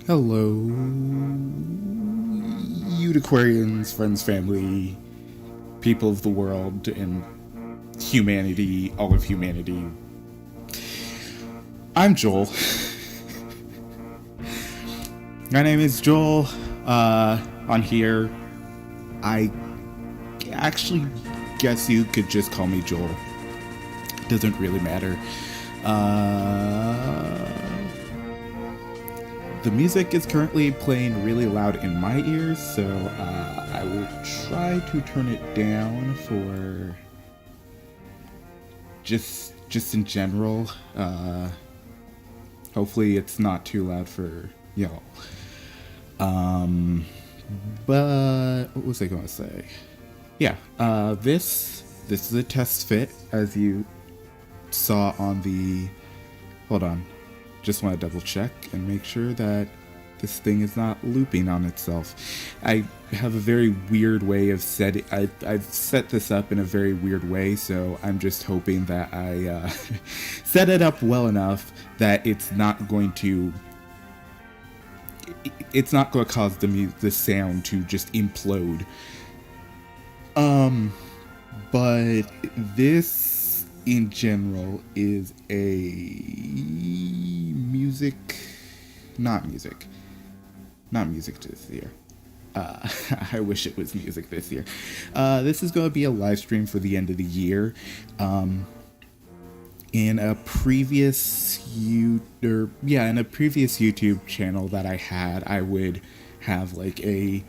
Hello, uniquarians, friends, family, people of the world, and humanity, all of humanity. I'm Joel. My name is Joel. On here, I actually guess you could just call me Joel. Doesn't really matter. The music is currently playing really loud in my ears, so I will try to turn it down for just in general. Hopefully it's not too loud for y'all. But what was I gonna say? Yeah, this is a test fit, as you saw on the. Hold on. Just want to double check and make sure that this thing is not looping on itself. I have a very weird way of setting. I've set this up in a very weird way, so I'm just hoping that I set it up well enough that it's not going to. It's not going to cause the sound to just implode. But this in general is a not music this year. I wish it was music this year. This is going to be a live stream for the end of the year. In a previous YouTube channel that I had, I would have like a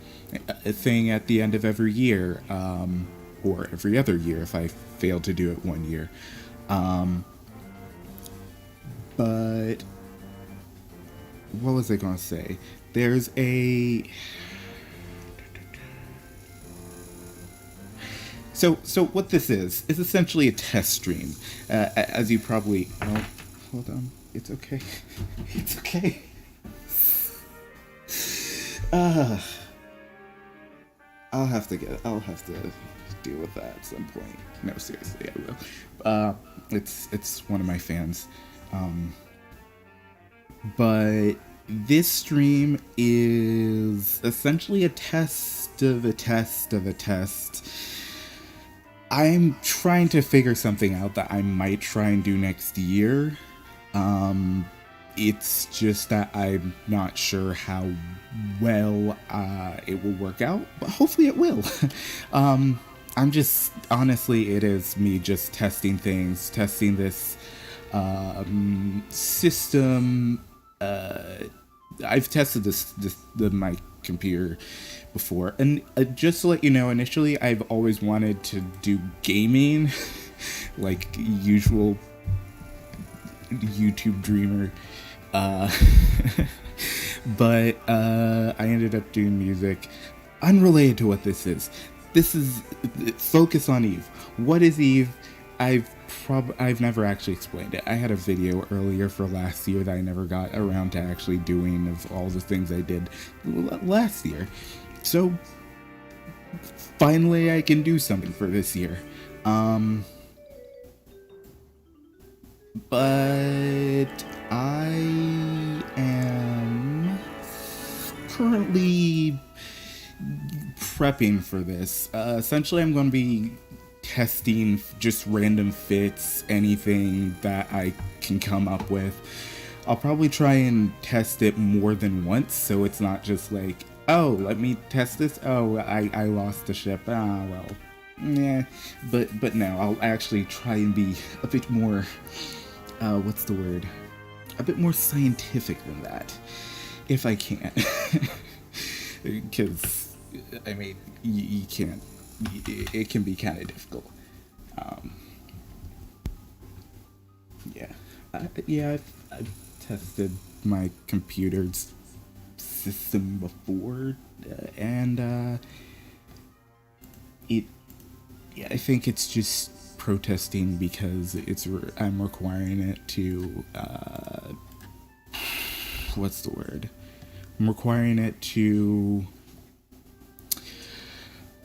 thing at the end of every year, or every other year if I failed to do it one year. But what was I going to say? There's a... So what this is essentially a test stream. As you probably... Oh, hold on. It's okay. It's okay. I'll have to deal with that at some point. No, seriously, I will. It's one of my fans. But this stream is essentially a test of a test of a test. I'm trying to figure something out that I might try and do next year. It's just that I'm not sure how well it will work out, but hopefully it will. I'm just, honestly, it is me just testing things, testing this system. I've tested my computer before, and just to let you know, initially I've always wanted to do gaming, like usual YouTube dreamer, but I ended up doing music unrelated to what this is. This is focus on Eve. What is Eve? I've never actually explained it. I had a video earlier for last year that I never got around to actually doing, of all the things I did last year. So finally I can do something for this year. But I am currently prepping for this. Essentially I'm going to be testing just random fits, anything that I can come up with. I'll probably try and test it more than once, so it's not just like, oh, let me test this. Oh, I lost the ship. Ah, well, yeah. But no, I'll actually try and be a bit more, what's the word? A bit more scientific than that, if I can. Because, I mean, you can't. It can be kind of difficult. I've tested my computer's system before, and I think it's just protesting because I'm requiring it to what's the word? I'm requiring it to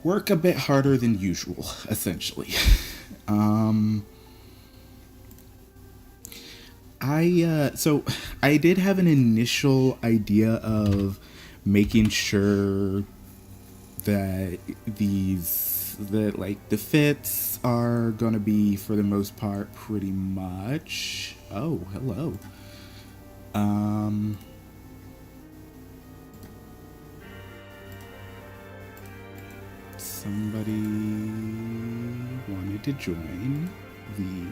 work a bit harder than usual, essentially. So I did have an initial idea of making sure that the fits are gonna be for the most part pretty much. Oh, hello. Somebody wanted to join the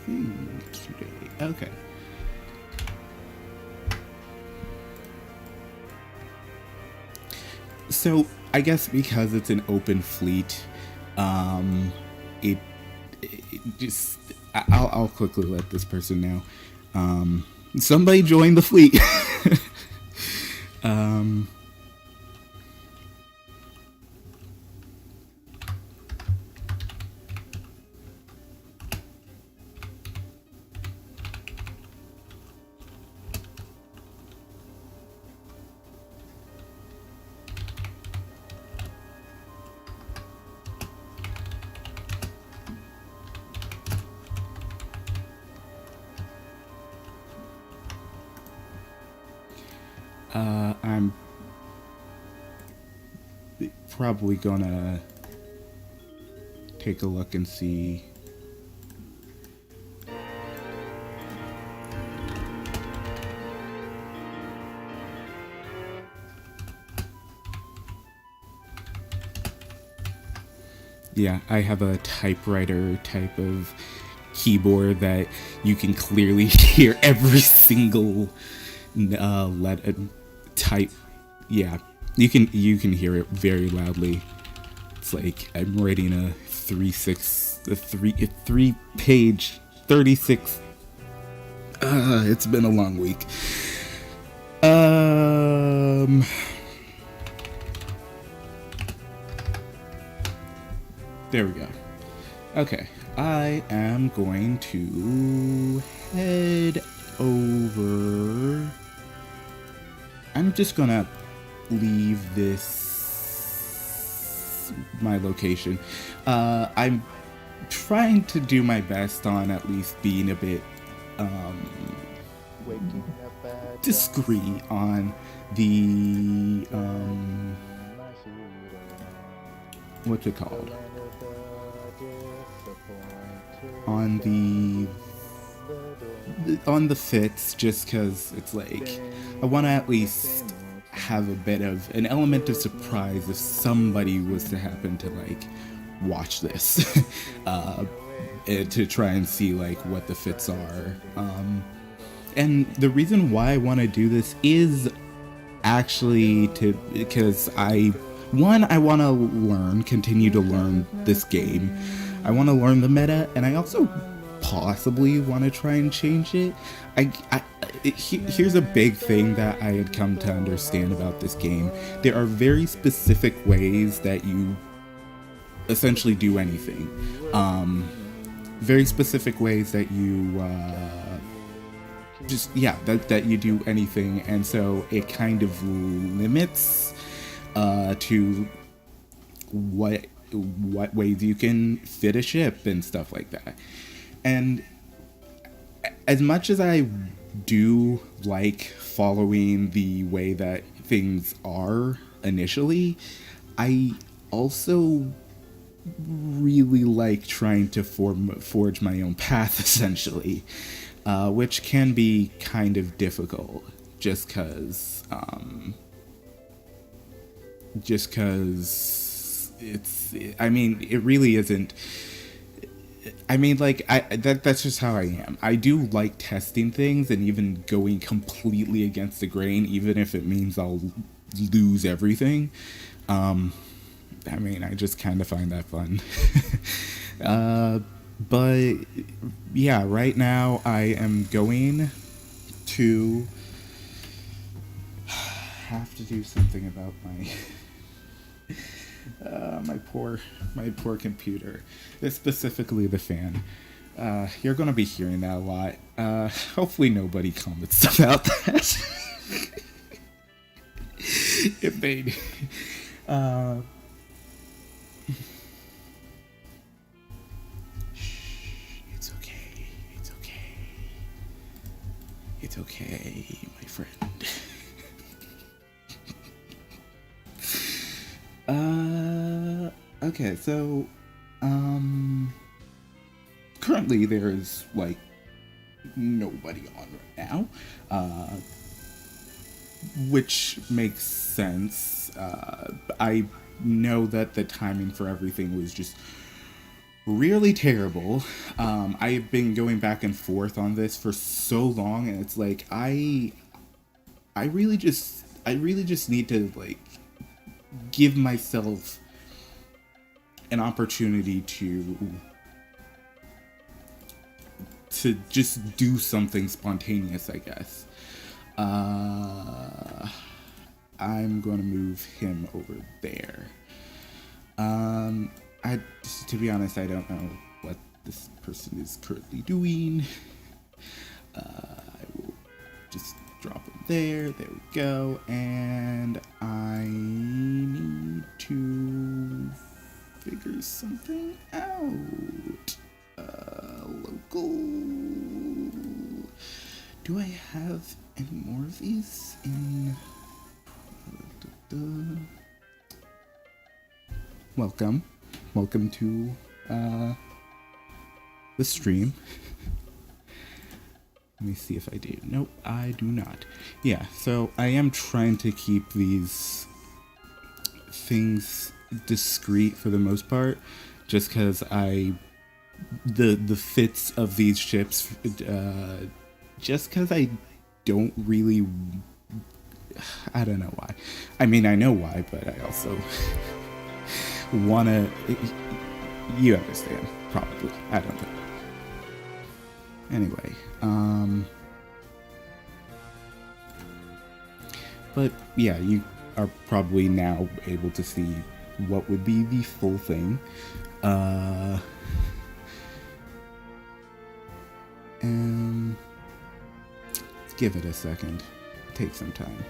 thing today. Okay. So I guess because it's an open fleet, it, just I'll quickly let this person know. Somebody join the fleet. I'm probably gonna take a look and see. Yeah, I have a typewriter type of keyboard that you can clearly hear every single letter type. Yeah, you can hear it very loudly. It's like I'm writing a three page 36. It's been a long week. There we go. Okay, I am going to head over. I'm just gonna leave this my location. I'm trying to do my best on at least being a bit discreet on the what's it called? On the fits, just because it's like I want to at least have a bit of an element of surprise if somebody was to happen to like watch this to try and see like what the fits are. And the reason why I want to do this is actually because I want to continue to learn this game. I want to learn the meta, and I also possibly want to try and change it. Here's a big thing that I had come to understand about this game. There are very specific ways that you essentially do anything. Very specific ways that you that you do anything, and so it kind of limits to what ways you can fit a ship and stuff like that. And as much as I do like following the way that things are initially, I also really like trying to forge my own path, essentially, which can be kind of difficult just because it really isn't. I mean, like, that's just how I am. I do like testing things and even going completely against the grain, even if it means I'll lose everything. I mean, I just kind of find that fun. But, yeah, right now I am going to have to do something about my poor computer, specifically the fan. You're gonna be hearing that a lot. Hopefully nobody comments about that. If they it's okay. Okay, so, currently there's, like, nobody on right now, which makes sense. I know that the timing for everything was just really terrible. I've been going back and forth on this for so long, and it's like I really just need to like give myself an opportunity to just do something spontaneous, I guess. I'm going to move him over there. I, to be honest, I don't know what this person is currently doing. I will just drop him there. There we go. And I need to figure something out. Local. Do I have any more of these in? Welcome to the stream. Let me see if I do. Nope, I do not. Yeah, so I am trying to keep these things discreet for the most part, just because the fits of these ships, just because I don't really, I don't know why. I mean, I know why, but I also wanna, you understand, probably. I don't know. Anyway, but yeah, you are probably now able to see what would be the full thing. And let's give it a second. Take some time.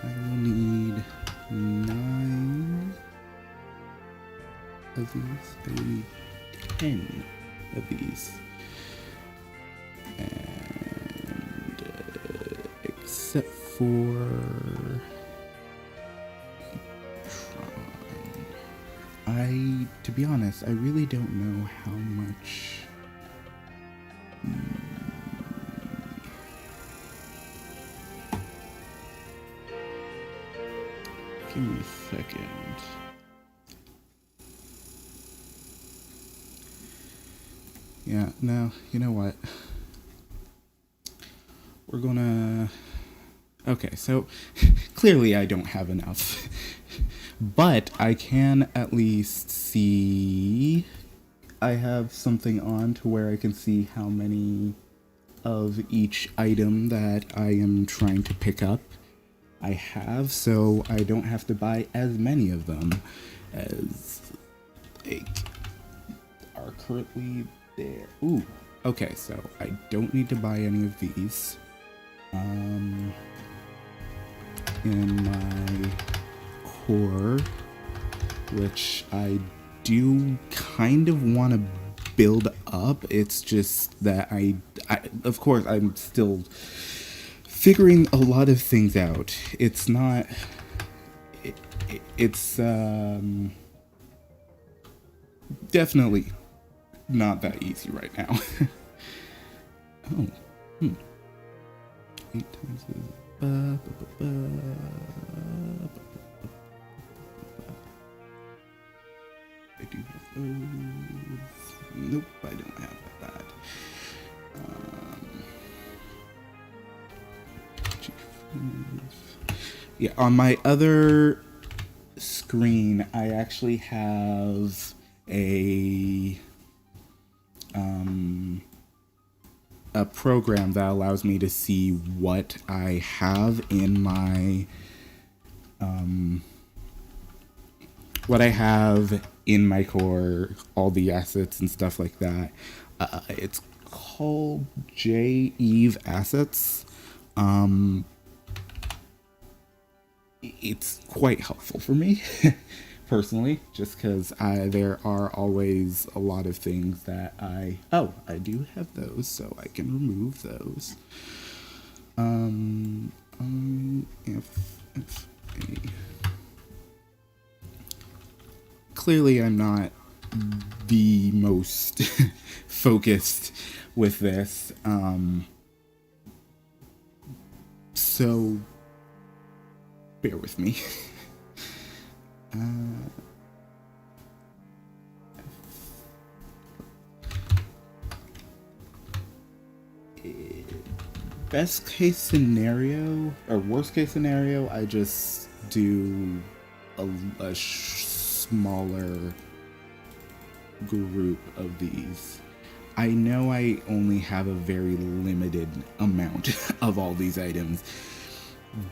I will need 9 of these. I need 10 of these. And except for to be honest, I really don't know how much. Give me a second. Yeah, no, you know what? We're gonna... Okay, so clearly I don't have enough. But I can at least see... I have something on to where I can see how many of each item that I am trying to pick up I have, so I don't have to buy as many of them as like are currently there. Ooh, okay, so I don't need to buy any of these. In my core, which I do kind of want to build up. It's just that I of course, I'm still figuring a lot of things out. It's not... It's definitely not that easy right now. Oh, 8 times I do have those. Nope, I don't have that. Yeah, on my other screen, I actually have a program that allows me to see what I have in my core, all the assets and stuff like that. It's called Eve Assets. It's quite helpful for me personally, just because there are always a lot of things that I do have those, so I can remove those. If a clearly I'm not the most focused with this. So bear with me. Best case scenario, or worst case scenario, I just do a smaller group of these. I know I only have a very limited amount of all these items,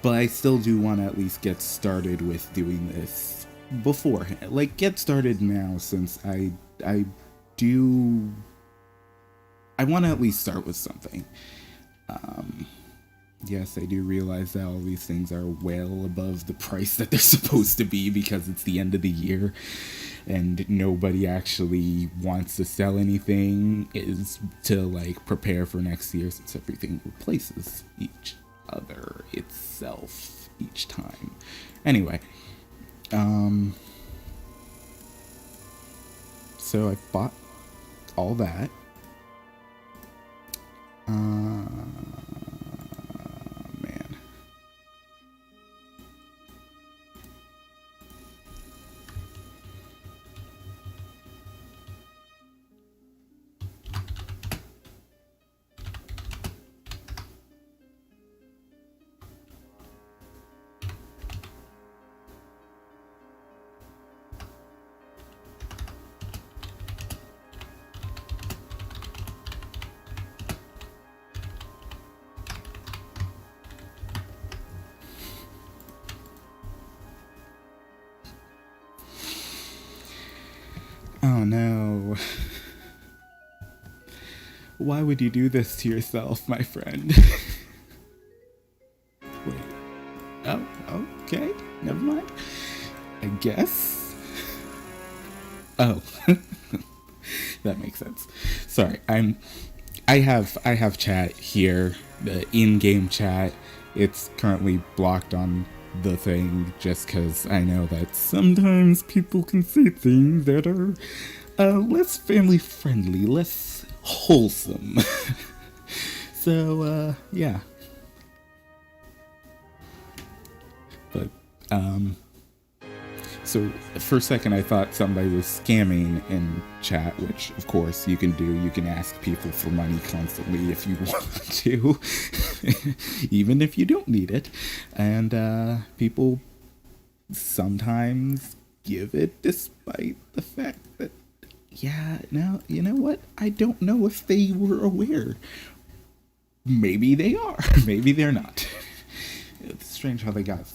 but I still do want to at least get started with doing this beforehand. Like, get started now, since I want to at least start with something. Yes, I do realize that all these things are well above the price that they're supposed to be, because it's the end of the year and nobody actually wants to sell anything, is to like prepare for next year, since everything replaces each other itself each time. Anyway, so I bought all that. Man. Oh no. Why would you do this to yourself, my friend? Wait. Oh, okay. Never mind. I guess. Oh. That makes sense. Sorry. I have chat here, the in-game chat. It's currently blocked on the thing just because I know that sometimes people can say things that are less family friendly, less wholesome. So yeah. But so for a second I thought somebody was scamming in chat, which of course you can do. You can ask people for money constantly if you want to, even if you don't need it. And people sometimes give it, despite the fact that, yeah, now, you know what? I don't know if they were aware. Maybe they are. Maybe they're not. It's strange how they got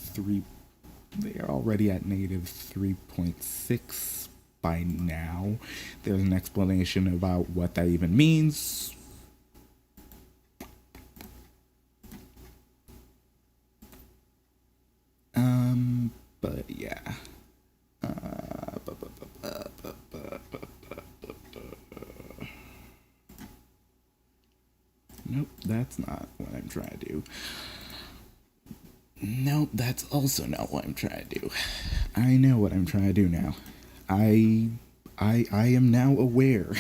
they are already at native 3.6 by now. There's an explanation about what that even means. But yeah. Nope, that's not what I'm trying to do. Nope, that's also not what I'm trying to do. I know what I'm trying to do now. I am now aware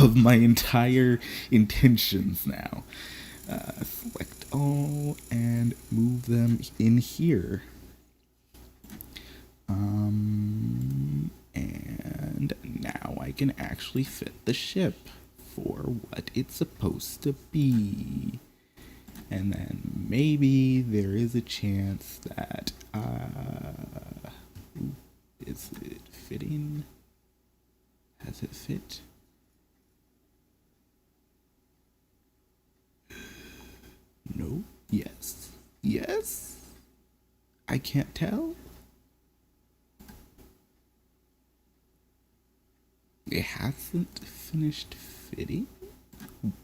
of my entire intentions now. Select all and move them in here. And now I can actually fit the ship for what it's supposed to be. And then maybe there is a chance that, is it fitting? Has it fit? No. Yes. Yes? I can't tell. It hasn't finished fitting?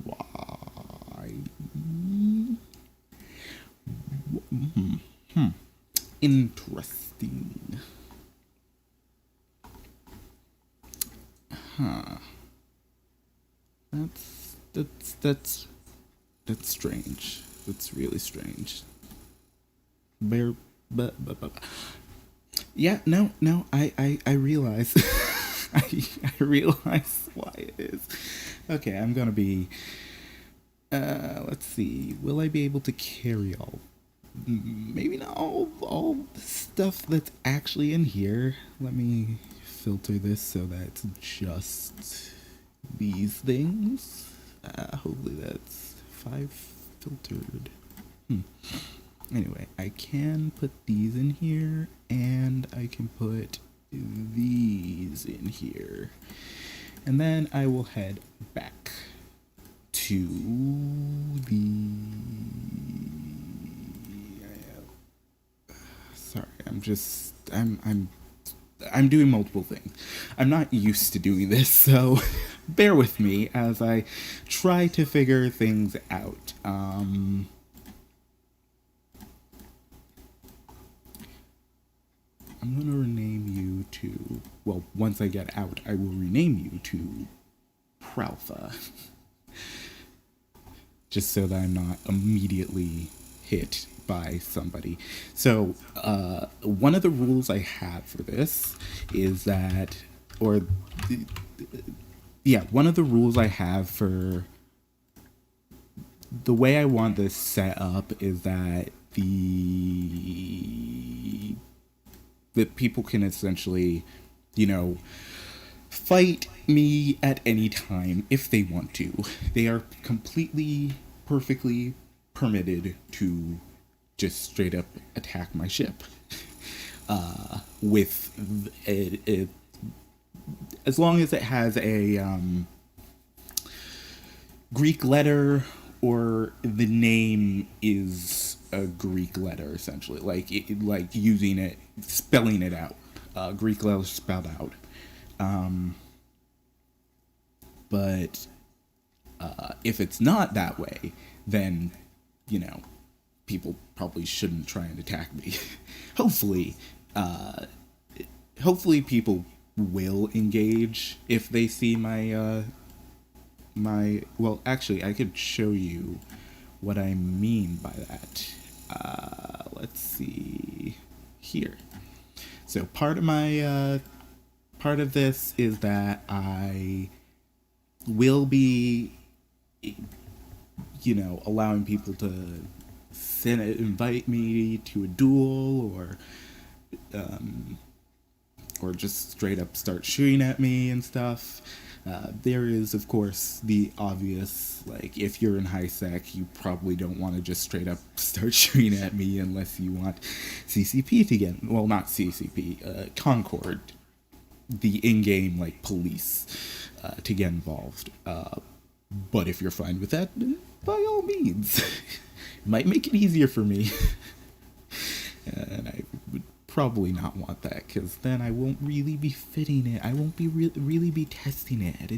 Why? Interesting. Huh. That's strange. That's really strange. Yeah, no, I realize. I realize why it is. Okay, I'm gonna be. Let's see. Will I be able to carry all? Maybe not all the stuff that's actually in here. Let me filter this so that it's just these things. Hopefully that's 5 filtered. Anyway, I can put these in here, and I can put these in here. And then I will head back to the... Sorry, I'm doing multiple things. I'm not used to doing this, so bear with me as I try to figure things out. I'm gonna rename you to, well, once I get out, I will rename you to Pralpha. Just so that I'm not immediately hit by somebody. So, one of the rules I have for this is that, one of the rules I have for the way I want this set up is that that people can essentially, fight me at any time if they want to. They are completely, perfectly permitted to just straight up attack my ship. With as long as it has a Greek letter, or the name is a Greek letter, essentially, like using it, spelling it out, Greek letter spelled out. But if it's not that way, then people probably shouldn't try and attack me. hopefully, hopefully people will engage if they see my well, actually, I could show you what I mean by that. Let's see here. So part of this is that I will be, allowing people to invite me to a duel, or just straight up start shooting at me and stuff. There is, of course, the obvious, if you're in high sec, you probably don't want to just straight up start shooting at me unless you want CCP to get, well, not CCP, Concord, the in-game, police, to get involved. But if you're fine with that, by all means. It might make it easier for me. And I would probably not want that, because then I won't really be fitting it. I won't be really be testing it at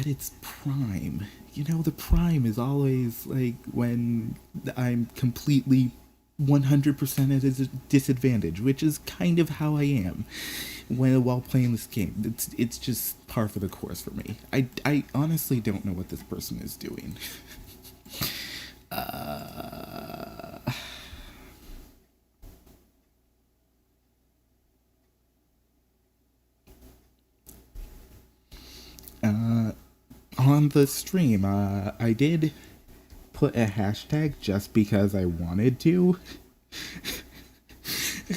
its prime. The prime is always when I'm completely 100% at a disadvantage, which is kind of how I am while playing this game. It's just par for the course for me. I honestly don't know what this person is doing. On the stream, I did put a hashtag just because I wanted to.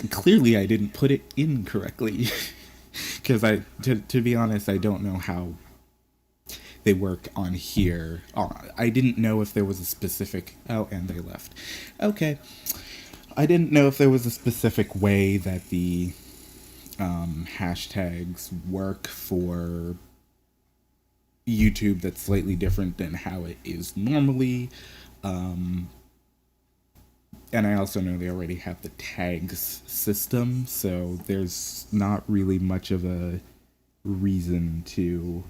Clearly, I didn't put it in correctly. Because to be honest, I don't know how they work on here. I didn't know if there was a specific... Oh, and they left. Okay. I didn't know if there was a specific way that the hashtags work for YouTube that's slightly different than how it is normally. And I also know they already have the tags system, so there's not really much of a reason to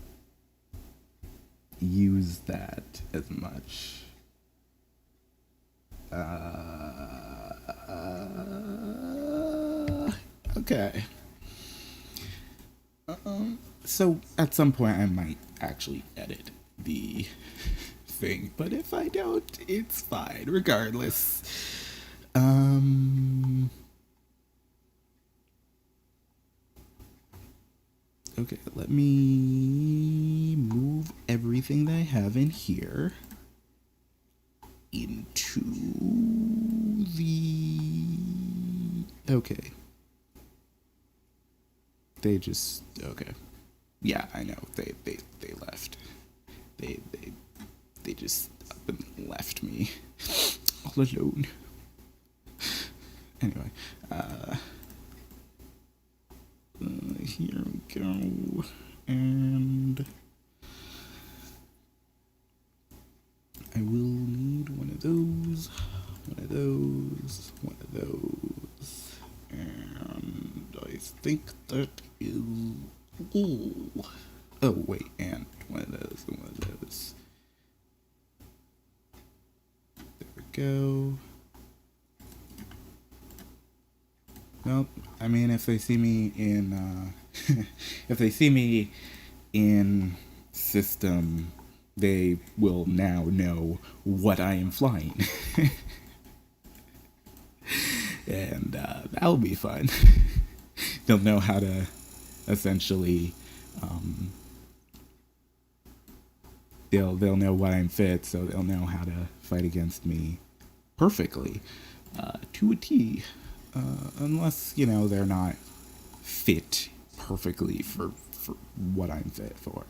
use that as much. Okay. So at some point I might actually edit the thing, but if I don't, it's fine regardless. Okay, let me move everything that I have in here into the... Okay. They just... Okay. Yeah, I know. They left. They just up and left me all alone. Anyway, here we go, and I will need one of those, and I think that is all. Oh wait, and one of those. There we go. Nope. I mean, if they see me in, if they see me in system, they will now know what I am flying. And that'll be fun. They'll know how to essentially, they'll know what I'm fit, so they'll know how to fight against me perfectly, to a T. Unless, you know, they're not fit perfectly for what I'm fit for.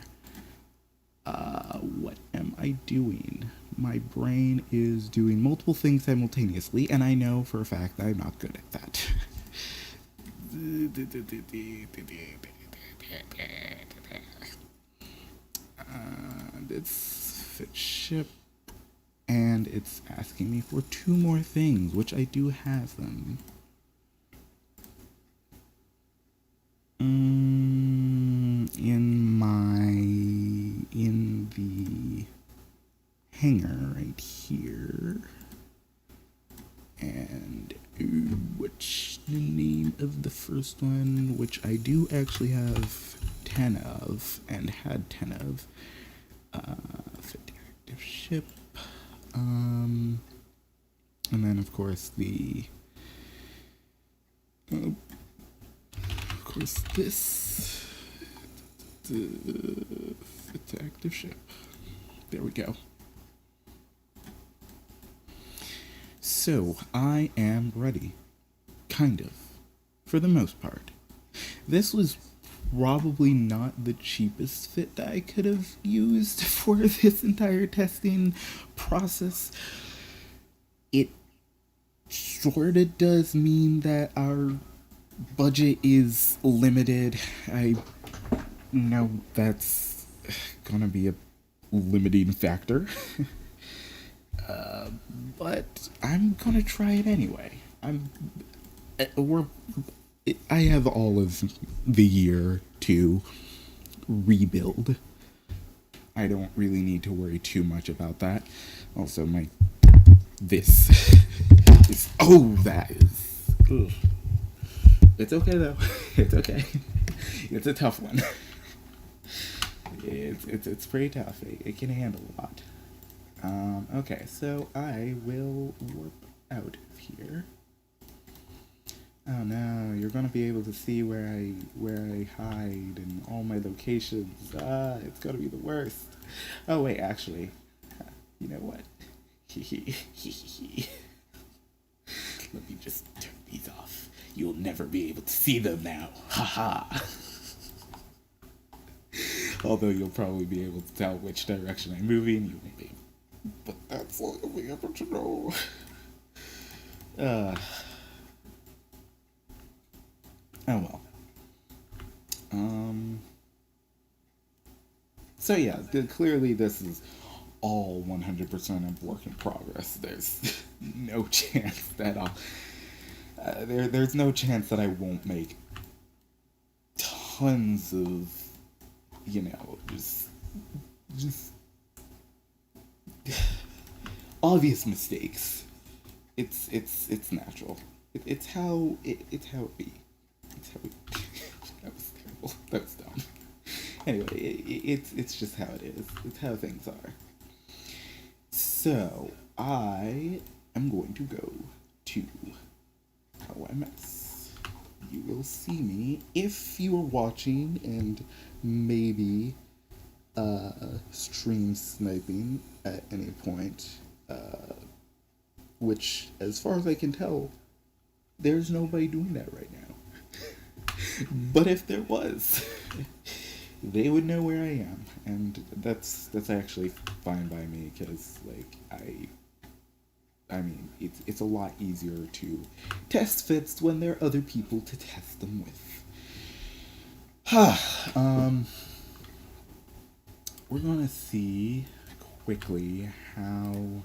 What am I doing? My brain is doing multiple things simultaneously, and I know for a fact that I'm not good at that. It's fit ship, and it's asking me for 2 more things, which I do have them. In the hangar right here. And what's the name of the first one, which I do actually have 10 of, and had 10 of. Fit active ship. And then of course this, it's active ship. There we go. So, I am ready. Kind of. For the most part. This was probably not the cheapest fit that I could have used for this entire testing process. It sorta does mean that our budget is limited. I know that's gonna be a limiting factor. But I'm gonna try it anyway. I have all of the year to rebuild. I don't really need to worry too much about that. Also, this is, that is, ugh. It's okay though. It's okay. It's a tough one. It's pretty tough. It can handle a lot. Okay, so I will warp out of here. Oh no, you're gonna be able to see where I hide and all my locations. It's gonna be the worst. Oh wait, actually, you know what? Let me just turn these off. You'll never be able to see them now. Haha. Although you'll probably be able to tell which direction I'm moving, you won't be. But that's all you'll be able to know. Oh well. So yeah, clearly this is all 100% of work in progress. There's no chance that there's no chance that I won't make tons of, just obvious mistakes. It's natural. It's how it be. That was terrible. That was dumb. Anyway, it's just how it is. It's how things are. So I am going to go to OMS. you will see me if you are watching and maybe stream sniping at any point, which, as far as I can tell, there's nobody doing that right now. But if there was, they would know where I am, and that's actually fine by me because I mean it's a lot easier to test fits when there are other people to test them with. We're gonna see quickly how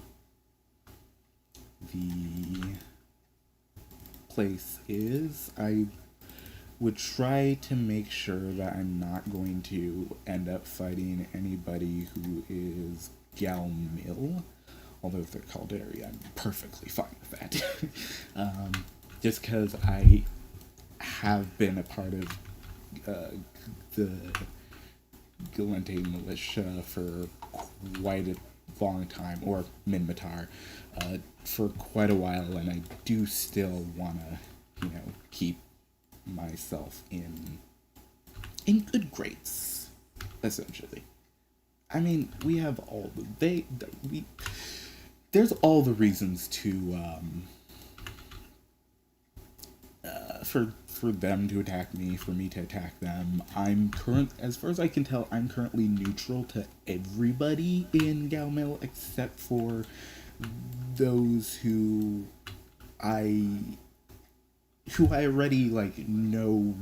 the place is. I would try to make sure that I'm not going to end up fighting anybody who is Gal Mill. Although if they're Caldari, I'm perfectly fine with that. Just because I have been a part of the Galente militia for quite a long time, or Minmatar, for quite a while, and I do still want to, keep myself in good graces, essentially. I mean, we have all there's all the reasons to for them to attack me, for me to attack them. As far as I can tell, I'm currently neutral to everybody in Galmel except for those who I already know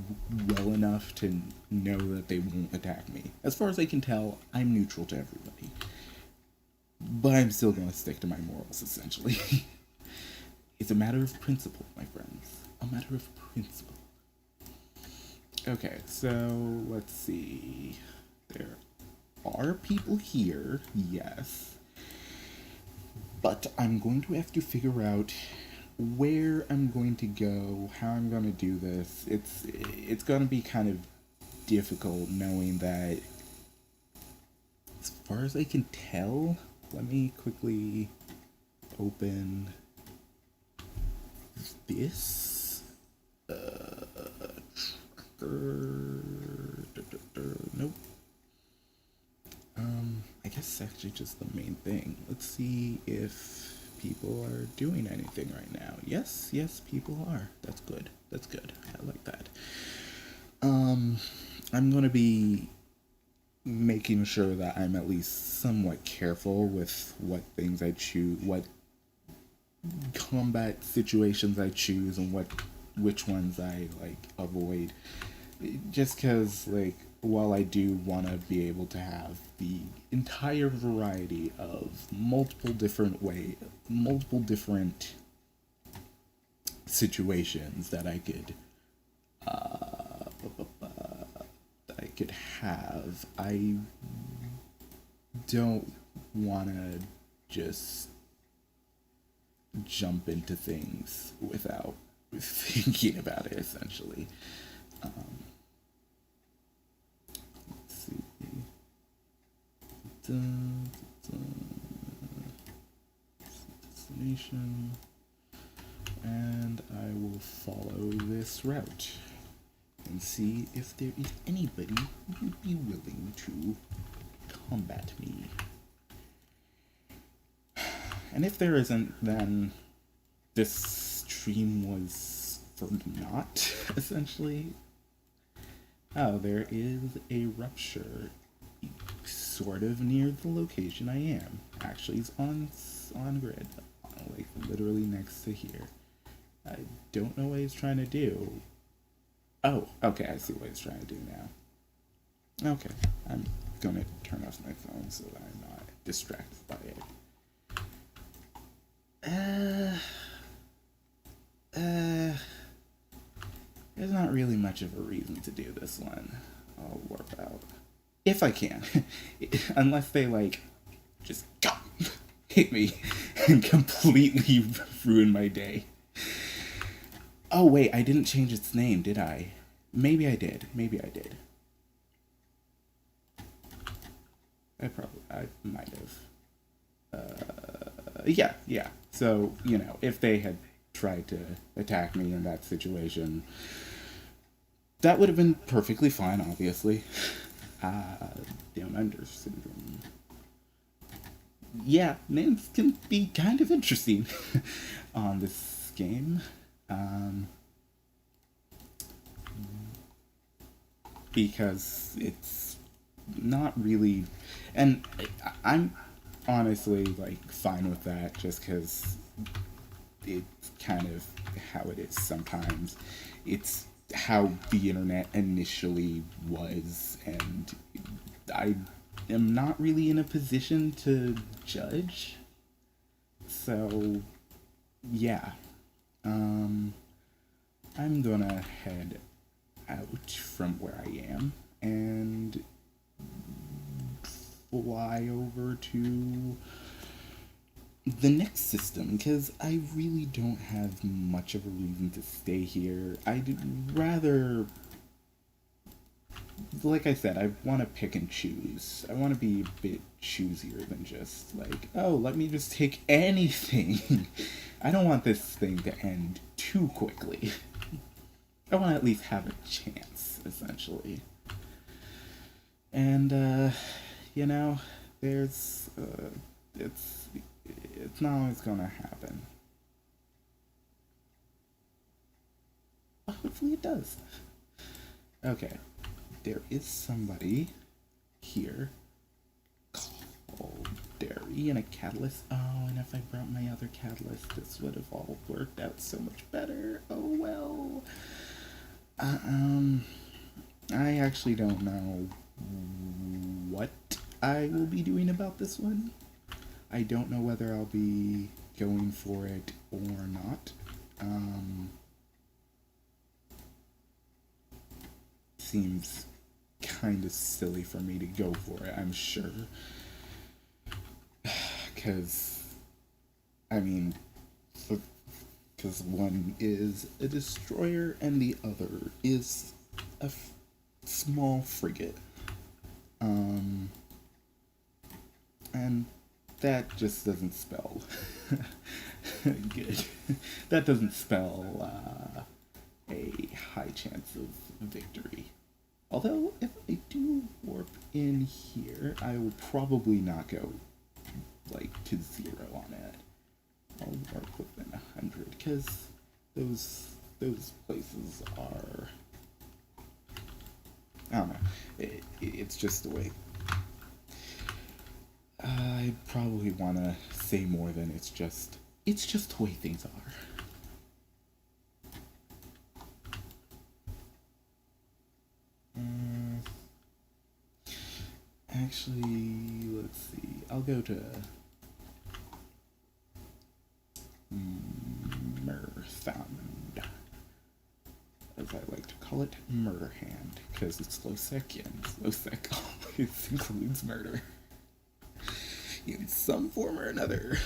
well enough to know that they won't attack me. As far as I can tell, I'm neutral to everybody. But I'm still going to stick to my morals, essentially. It's a matter of principle, my friends. A matter of principle. Okay, so let's see. There are people here, yes. But I'm going to have to figure out where I'm going to go, how I'm going to do this. It's going to be kind of difficult knowing that, as far as I can tell, let me quickly open this tracker. Nope. I guess actually just the main thing. Let's see if people are doing anything right now. Yes, people are. That's good. I like that. I'm gonna be making sure that I'm at least somewhat careful with what things I choose, what combat situations I choose, and which ones I avoid. Just because while I do want to be able to have the entire variety of multiple different situations that I could have, I don't want to just jump into things without thinking about it, essentially. Let's see. Destination. And I will follow this route and see if there is anybody who would be willing to combat me. And if there isn't, then this stream was for naught, essentially. Oh, there is a rupture sort of near the location I am. Actually, it's on grid, literally next to here. I don't know what he's trying to do. Oh, okay, I see what he's trying to do now. Okay, I'm gonna turn off my phone so that I'm not distracted by it. There's not really much of a reason to do this one. I'll warp out. If I can. Unless they, just hit me and completely ruin my day. Oh, wait, I didn't change its name, did I? Maybe I did. I might have. Yeah. So, if they had tried to attack me in that situation, That would have been perfectly fine, obviously. Uh, Down Under Syndrome. Yeah, names can be kind of interesting on this game. Um, because it's not really. And I'm honestly, like, fine with that just because it's kind of how it is sometimes. It's how the internet initially was, and I am not really in a position to judge. So, yeah. Um, I'm gonna head out from where I am and fly over to the next system because I really don't have much of a reason to stay here. I'd rather, like I said, I want to pick and choose. I want to be a bit choosier than just like, oh, let me just take anything. I don't want this thing to end too quickly. I want to at least have a chance, essentially. And, you know, there's, it's, it's not always gonna happen. Hopefully it does. Okay, there is somebody here called Derry and a catalyst. Oh, and if I brought my other catalyst, this would have all worked out so much better. Oh well. Uh, um, I actually don't know what I will be doing about this one. I don't know whether I'll be going for it or not. Um, Seems kind of silly for me to go for it, I'm sure. Because, I mean, because one is a destroyer and the other is a small frigate. Um, and that just doesn't spell good. That doesn't spell a high chance of victory. Although, if I do warp in here, I will probably not go, like, to 0 on it. I'll warp within 100, because those places are... I don't know. It's just the way... I probably want to say more than it's just the way things are. Actually, let's see. I'll go to Murthund, as I like to call it, Murder Hand, because it's low sec and low sec always includes murder in some form or another.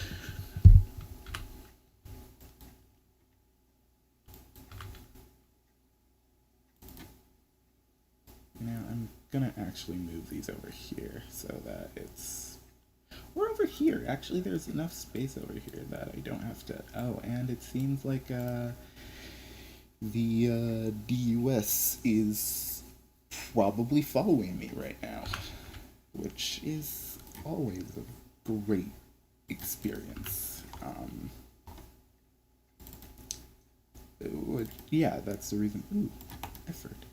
Now I'm gonna actually move these over here so that it's... Or over here. Actually, there's enough space over here that I don't have to... Oh, and it seems like the DUS is probably following me right now, which is always a great experience. Yeah, that's the reason. Ooh, effort.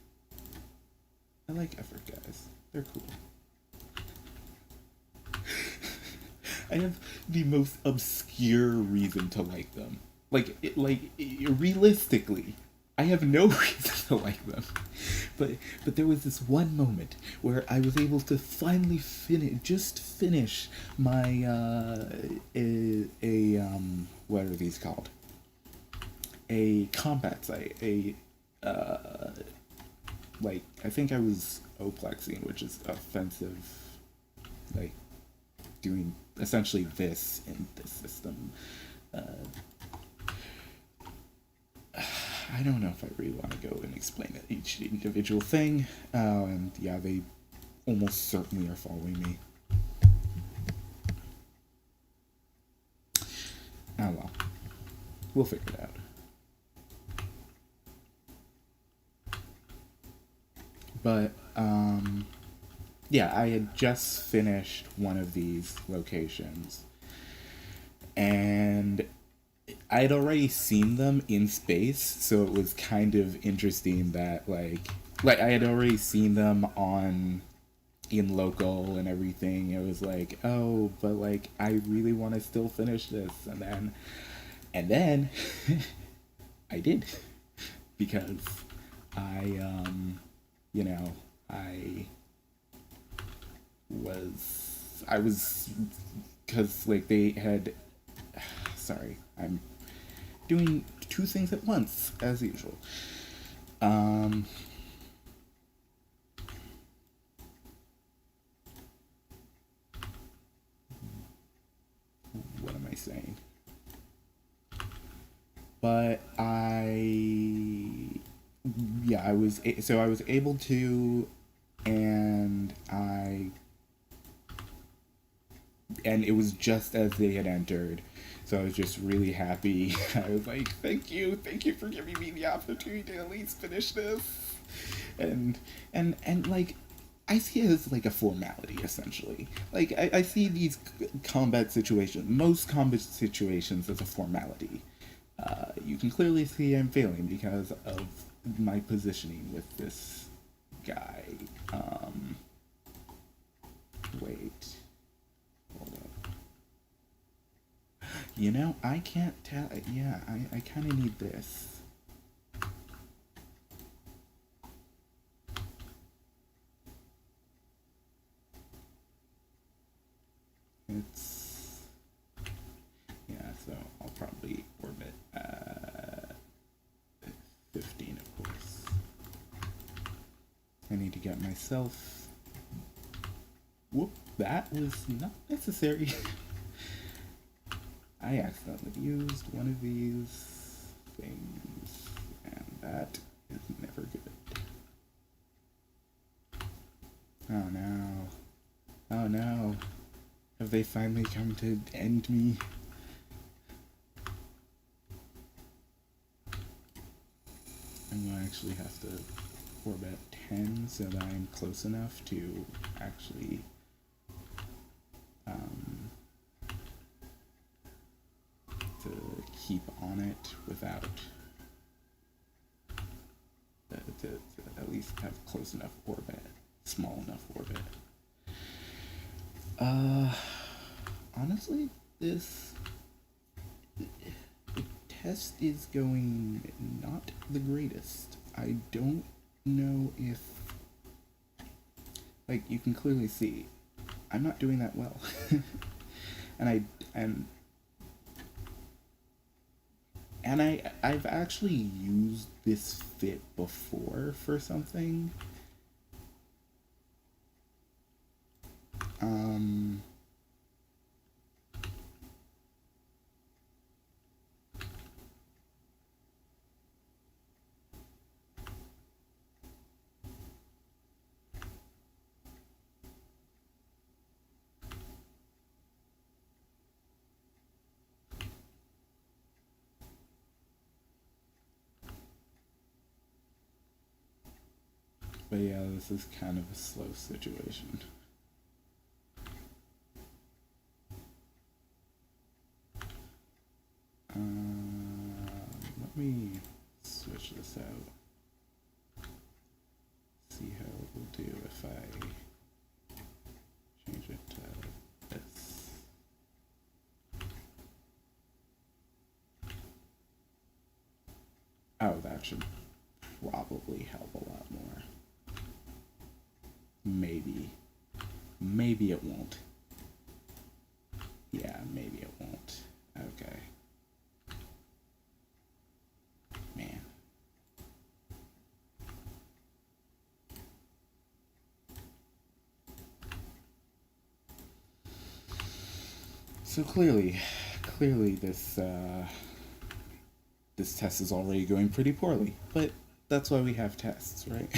I like effort guys. They're cool. I have the most obscure reason to like them. Realistically, I have no reason to like them. But there was this one moment where I was able to finally finish my what are these called? A combat site, I think I was oplexing, which is offensive, like, doing essentially this in this system. I don't know if I really want to go and explain each individual thing, and yeah, they almost certainly are following me. Oh well, we'll figure it out. But yeah, I had just finished one of these locations, and I had already seen them in space, so it was kind of interesting that like I had already seen them on in local and everything. It was like, oh, but like I really want to still finish this, and then I did because you know, I I was because like they had sorry, I'm doing two things at once as usual. Um, what am I saying? But yeah, so I was able to, and and it was just as they had entered. So I was just really happy. I was like, thank you for giving me the opportunity to at least finish this. And and like I see it as like a formality essentially. Like I see these combat situations, most combat situations as a formality. You can clearly see I'm failing because of my positioning with this guy. Wait, hold up. You know, I can't tell. Yeah, I kind of need this. It's yeah. So I'll probably orbit 15, of course. I need to get myself. Whoop! That was not necessary. I accidentally used one of these things, and that is never good. Oh no. Oh no. Have they finally come to end me? I'm going to actually have to orbit 10 so that I'm close enough to actually to keep on it without to at least have close enough orbit, small enough orbit. Uh, honestly, this test is going not the greatest. I don't know if, like, you can clearly see, I'm not doing that well, and I've actually used this fit before for something. Um, but yeah, this is kind of a slow situation. Let me switch this out. See how it will do if I change it to this. Oh, that should probably help a lot more. Maybe. Maybe it won't. Yeah, maybe it won't. Okay. Man. So clearly this test is already going pretty poorly. But that's why we have tests, right?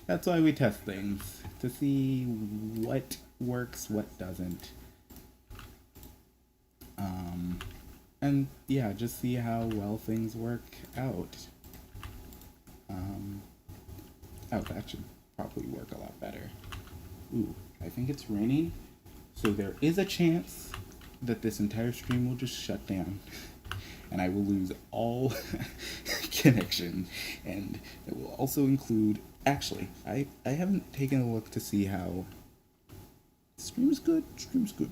That's why we test things to see what works, what doesn't. And yeah, just see how well things work out. Um, Oh, that should probably work a lot better. Ooh, I think it's raining, so there is a chance that this entire stream will just shut down and I will lose all connection. And it will also include. Actually, I haven't taken a look to see how. Stream's good. Stream's good.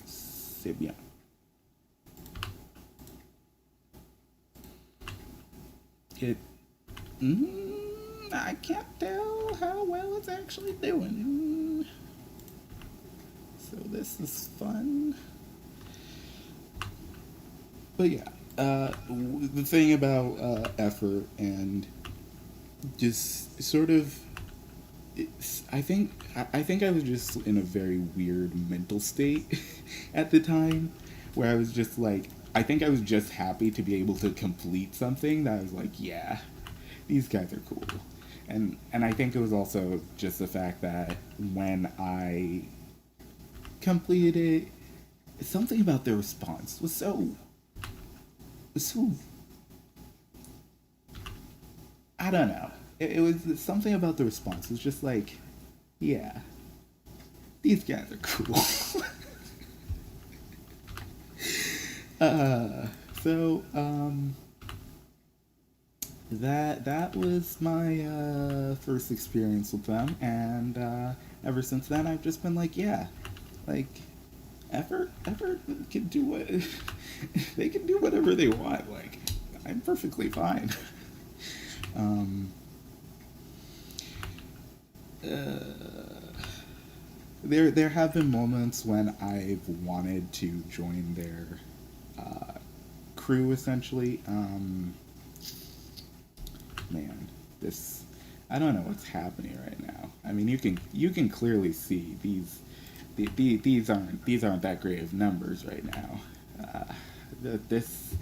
C'est bien. It. I can't tell how well it's actually doing. So this is fun. But yeah, the thing about effort and just sort of, I think I was just in a very weird mental state at the time, where I was just like, I think I was just happy to be able to complete something that I was like, yeah, these guys are cool. And I think it was also just the fact that when I completed it, something about their response was so I don't know. It was something about the response. It was just like, yeah, these guys are cool. So that was my first experience with them, and ever since then I've just been like, yeah, like effort can do what they can do whatever they want. Like, I'm perfectly fine. um, there have been moments when I've wanted to join their crew essentially. Man, this I don't know what's happening right now. I mean, you can clearly see these aren't that great of numbers right now. Uh, this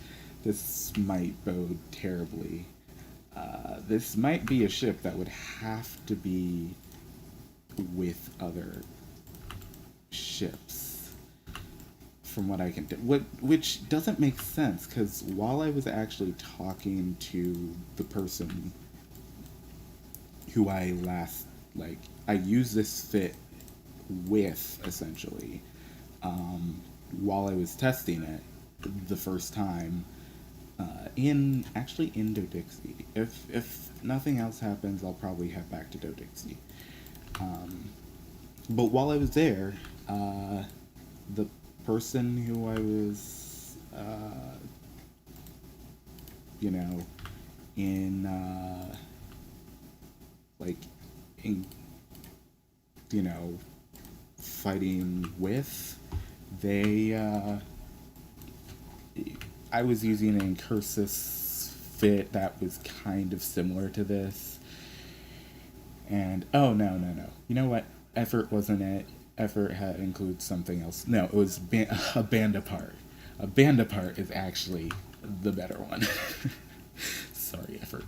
might bode terribly. This might be a ship that would have to be with other ships, from what I can do. Which doesn't make sense, because while I was actually talking to the person who I used this fit with, essentially, while I was testing it the first time, in Dodixie. If nothing else happens, I'll probably head back to Dodixie. But while I was there, the person who I was, you know, in, like, in, you know, fighting with, they, I was using an incursus fit that was kind of similar to this. And, oh, no. You know what? Effort wasn't it. Effort includes something else. No, it was a band apart. A band apart is actually the better one. Sorry, effort.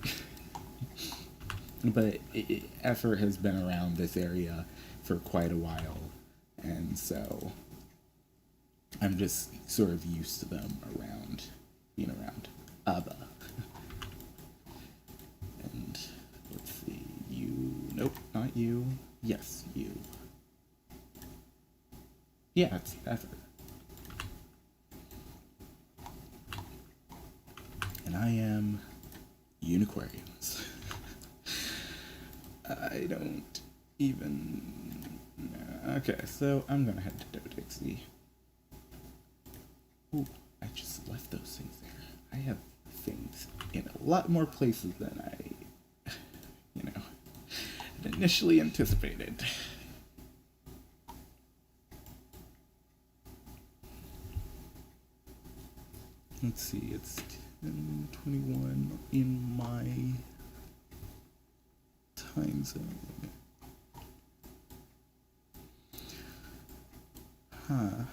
But effort has been around this area for quite a while, and so I'm just sort of used to them being around. Abba. And let's see, you. Nope, not you. Yes, you. Yeah, it's effort. And I am uniquarians. I don't even. Okay, so I'm gonna head to Dodixie. Ooh, I just left those things there. I have things in a lot more places than I, had initially anticipated. Let's see, it's 10:21 in my time zone. Huh.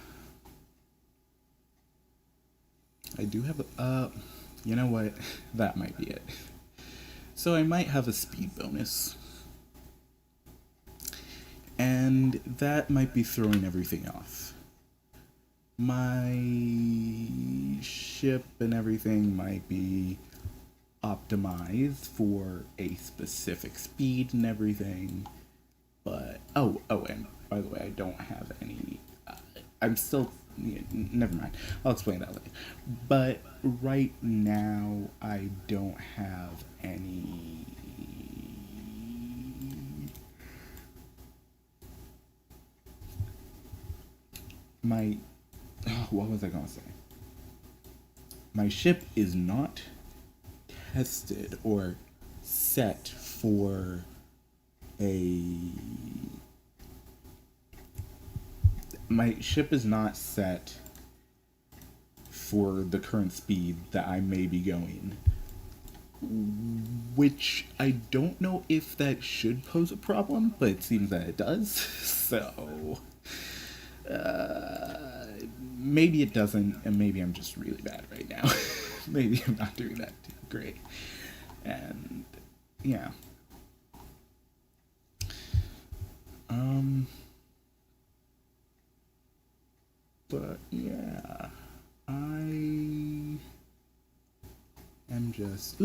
I do have a, you know what? That might be it. So I might have a speed bonus. And that might be throwing everything off. My ship and everything might be optimized for a specific speed and everything. But and by the way, I don't have any. I'm still. Yeah, never mind. I'll explain that later. But right now, I don't have any. My. Oh, what was I gonna say? My ship is not tested or set for a my ship is not set for the current speed that I may be going, which I don't know if that should pose a problem, but it seems that it does. So maybe it doesn't, and maybe I'm just really bad right now. Maybe I'm not doing that too great. And yeah. But yeah, I am just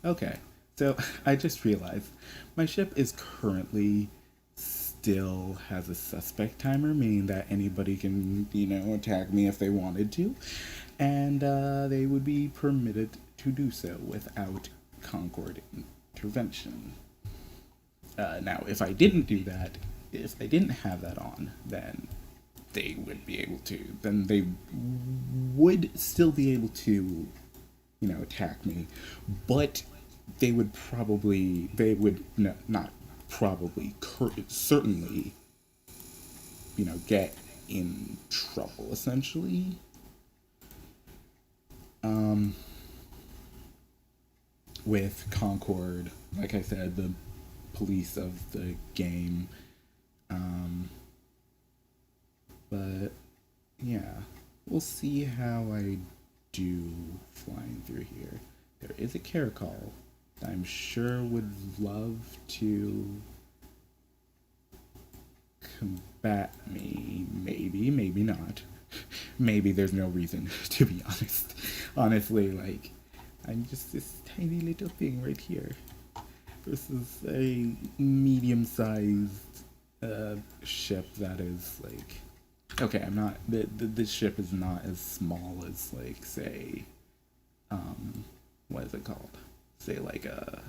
okay. So I just realized my ship is currently still has a suspect timer, meaning that anybody can, attack me if they wanted to, and they would be permitted to do so without Concord intervention. Now, if I didn't do that, if I didn't have that on, then they would be able to. Then they would still be able to, attack me, but they would not probably, certainly, get in trouble, essentially. With Concord, like I said, the police of the game. But yeah, we'll see how I do flying through here. There is a caracol that I'm sure would love to combat me. Maybe not. Maybe there's no reason, to be honest. Honestly, like, I'm just this tiny little thing right here versus a medium-sized ship that is like. Okay, I'm not. This ship is not as small as, like, say, what is it called? Say, like a.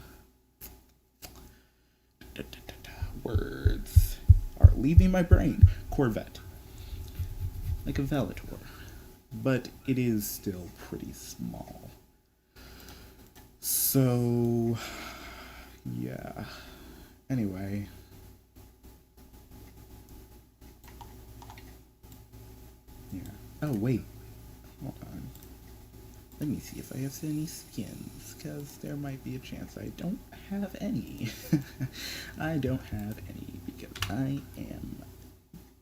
Words are leaving my brain. Corvette. Like a Velotor. But it is still pretty small. So. Yeah. Anyway. Yeah. Oh, wait. Hold on. Let me see if I have any skins, because there might be a chance I don't have any. I don't have any, because I am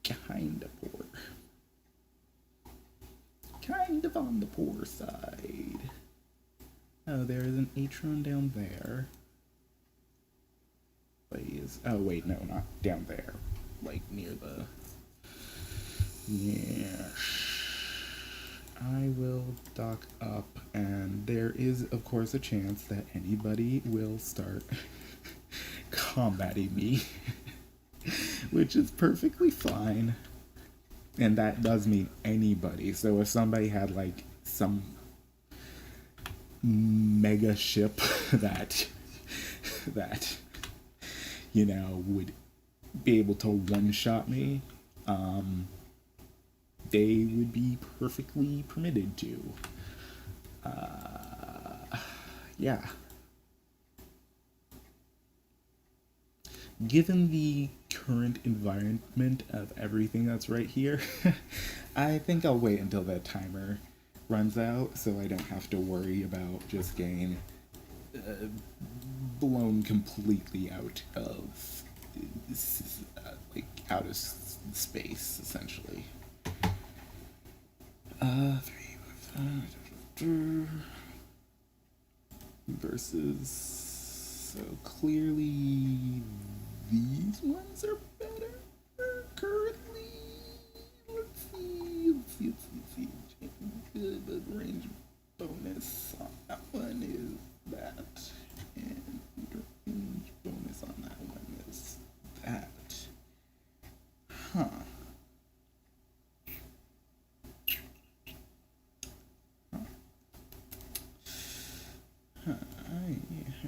kinda poor. Kind of on the poor side. Oh, there is an Atron down there. Please. Oh, wait, no, not down there. Like, near the... Yeah. I will dock up, and there is, of course, a chance that anybody will start combating me, which is perfectly fine. And that does mean anybody. So if somebody had, like, some mega ship that would be able to one-shot me, they would be perfectly permitted to. Yeah. Given the current environment of everything that's right here, I think I'll wait until that timer runs out so I don't have to worry about just getting blown completely out of space, essentially. 3, 5, versus, so clearly these ones are better currently. Let's see. The range bonus on that one is that.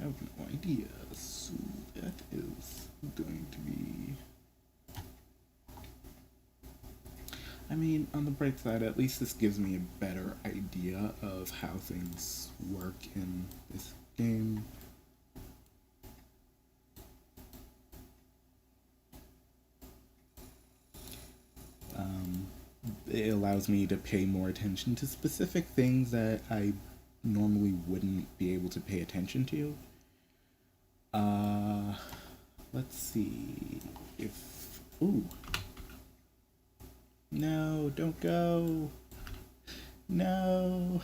have no idea. So that is going to be... I mean, on the bright side, at least this gives me a better idea of how things work in this game. It allows me to pay more attention to specific things that I normally wouldn't be able to pay attention to. Let's see if... Ooh. No, don't go. No.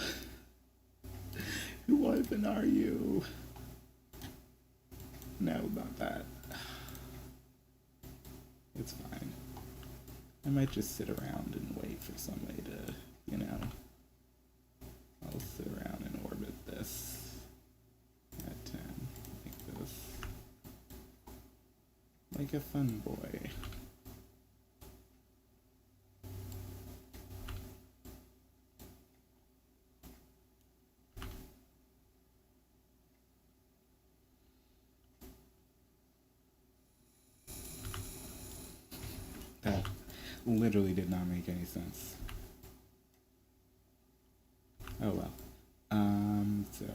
Who even are you? No, not that. It's fine. I might just sit around and wait for somebody to, you know... I'll sit around and orbit this at 10, like this. Like a fun boy. That literally did not make any sense. Oh well. So...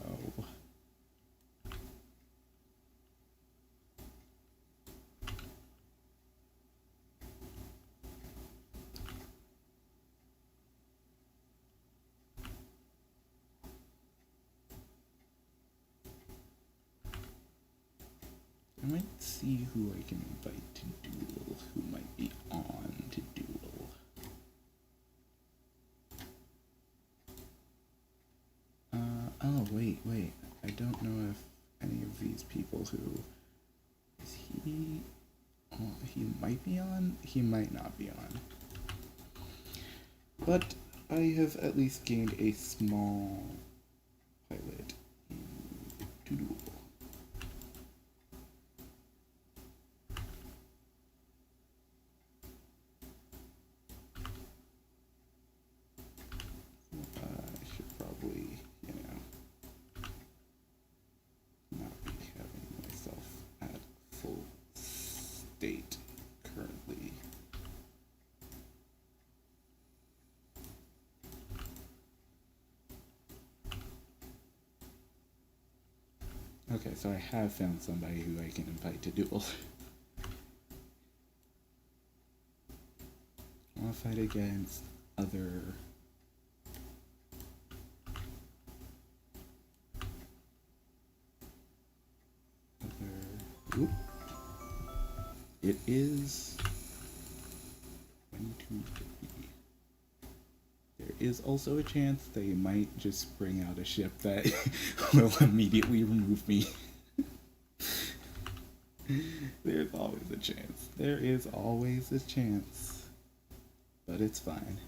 I might see who I can invite to duel, who might be on to duel. Oh, wait. I don't know if any of these people who... Is he... Oh, he might be on? He might not be on. But I have at least gained a small pilot to duel. I should probably, you know, not be having myself at full state currently. Okay, so I have found somebody who I can invite to duel. I'll fight against other... Oop. It is 2250. There is also a chance they might just bring out a ship that will immediately remove me. There's always a chance. There is always a chance. But it's fine.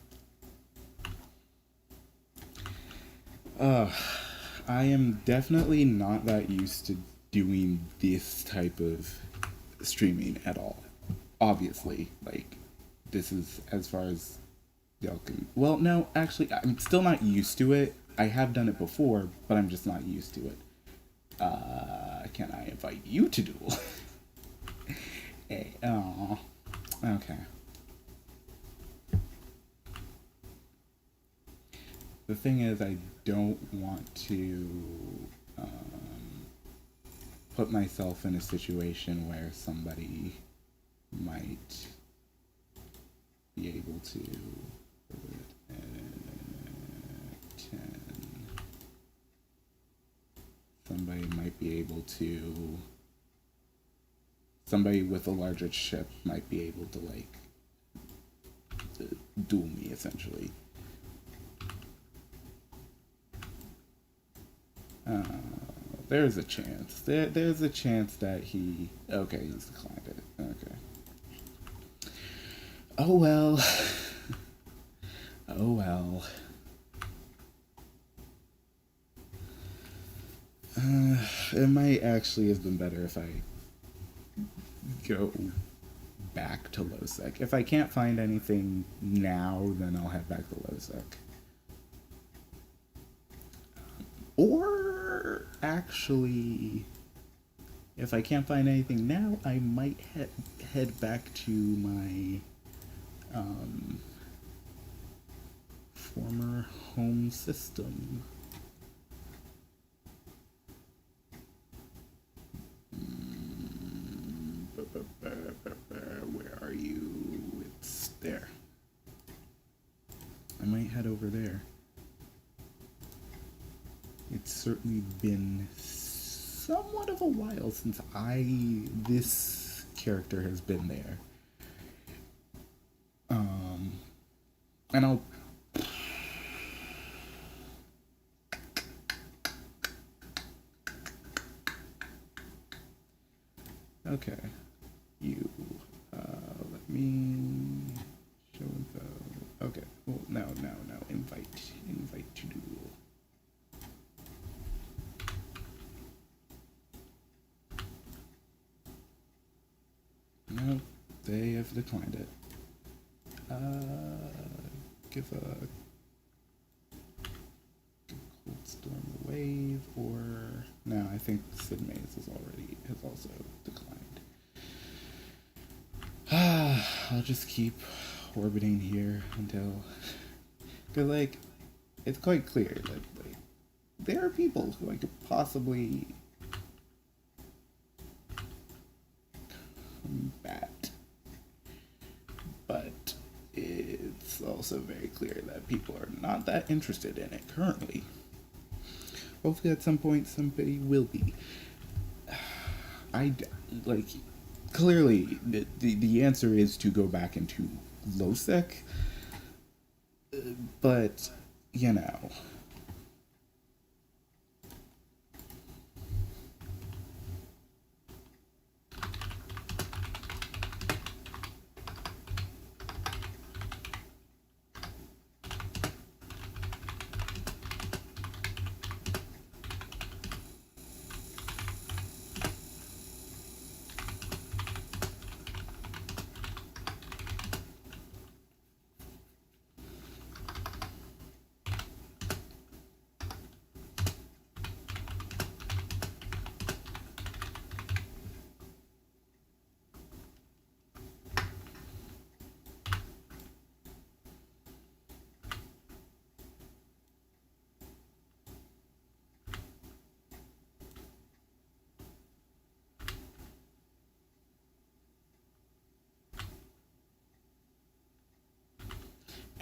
I am definitely not that used to doing this type of streaming at all. Obviously, like, this is as far as y'all can... Well, no, actually, I'm still not used to it. I have done it before, but I'm just not used to it. Can I invite you to duel? Hey, aw. Okay. The thing is, I don't want to put myself in a situation where somebody might be able to... 10. Somebody might be able to... Somebody with a larger ship might be able to, like, duel me, essentially. There's a chance. There's a chance that he... Okay, he's declined it. Okay. Oh well. Oh well. It might actually have been better if I go back to low-sec. If I can't find anything now, then I'll head back to low-sec. Or actually, If I can't find anything now, I might head back to my former home system. Where are you? It's there. I might head over there. It's certainly been somewhat of a while since this character has been there. And I'll okay. You let me show info. Okay. Well, no. Invite to duel. No, they have declined it. Give a Cold Storm Wave, or no, I think Sid Maze has also declined. I'll just keep orbiting here until, because like, it's quite clear that like there are people who I could possibly combat, but it's also very clear that people are not that interested in it currently. Hopefully at some point somebody will be. Like, clearly the answer is to go back into low-sec, but you know,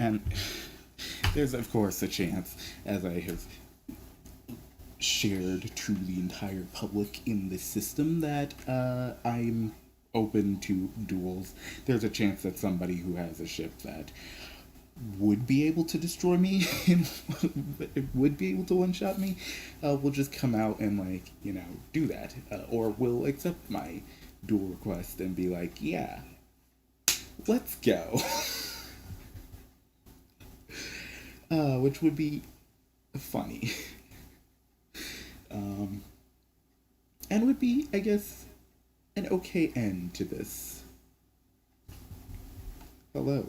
and there's of course a chance, as I have shared to the entire public in this system, that I'm open to duels. There's a chance that somebody who has a ship that would be able to destroy me and would be able to one-shot me will just come out and, like, you know, do that, or will accept my duel request and be like, yeah, let's go. Which would be funny. And would be, I guess, an okay end to this. Hello.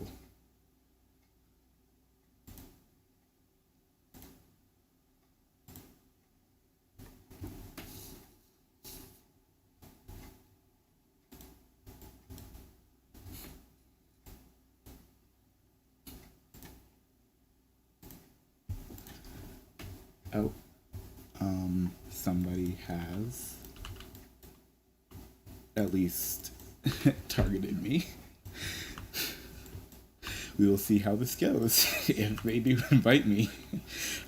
Oh, somebody has at least targeted me. We will see how this goes if they do invite me.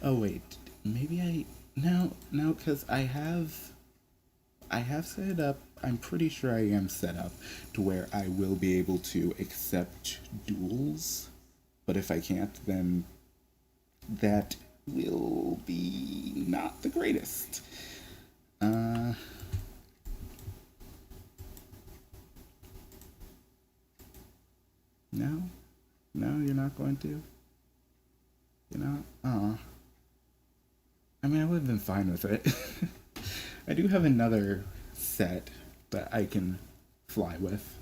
Oh wait, maybe no, because I have set it up. I'm pretty sure I am set up to where I will be able to accept duels, but if I can't, then that will be not the greatest. No, you're not going to? You're not? I mean, I would have been fine with it. I do have another set that I can fly with.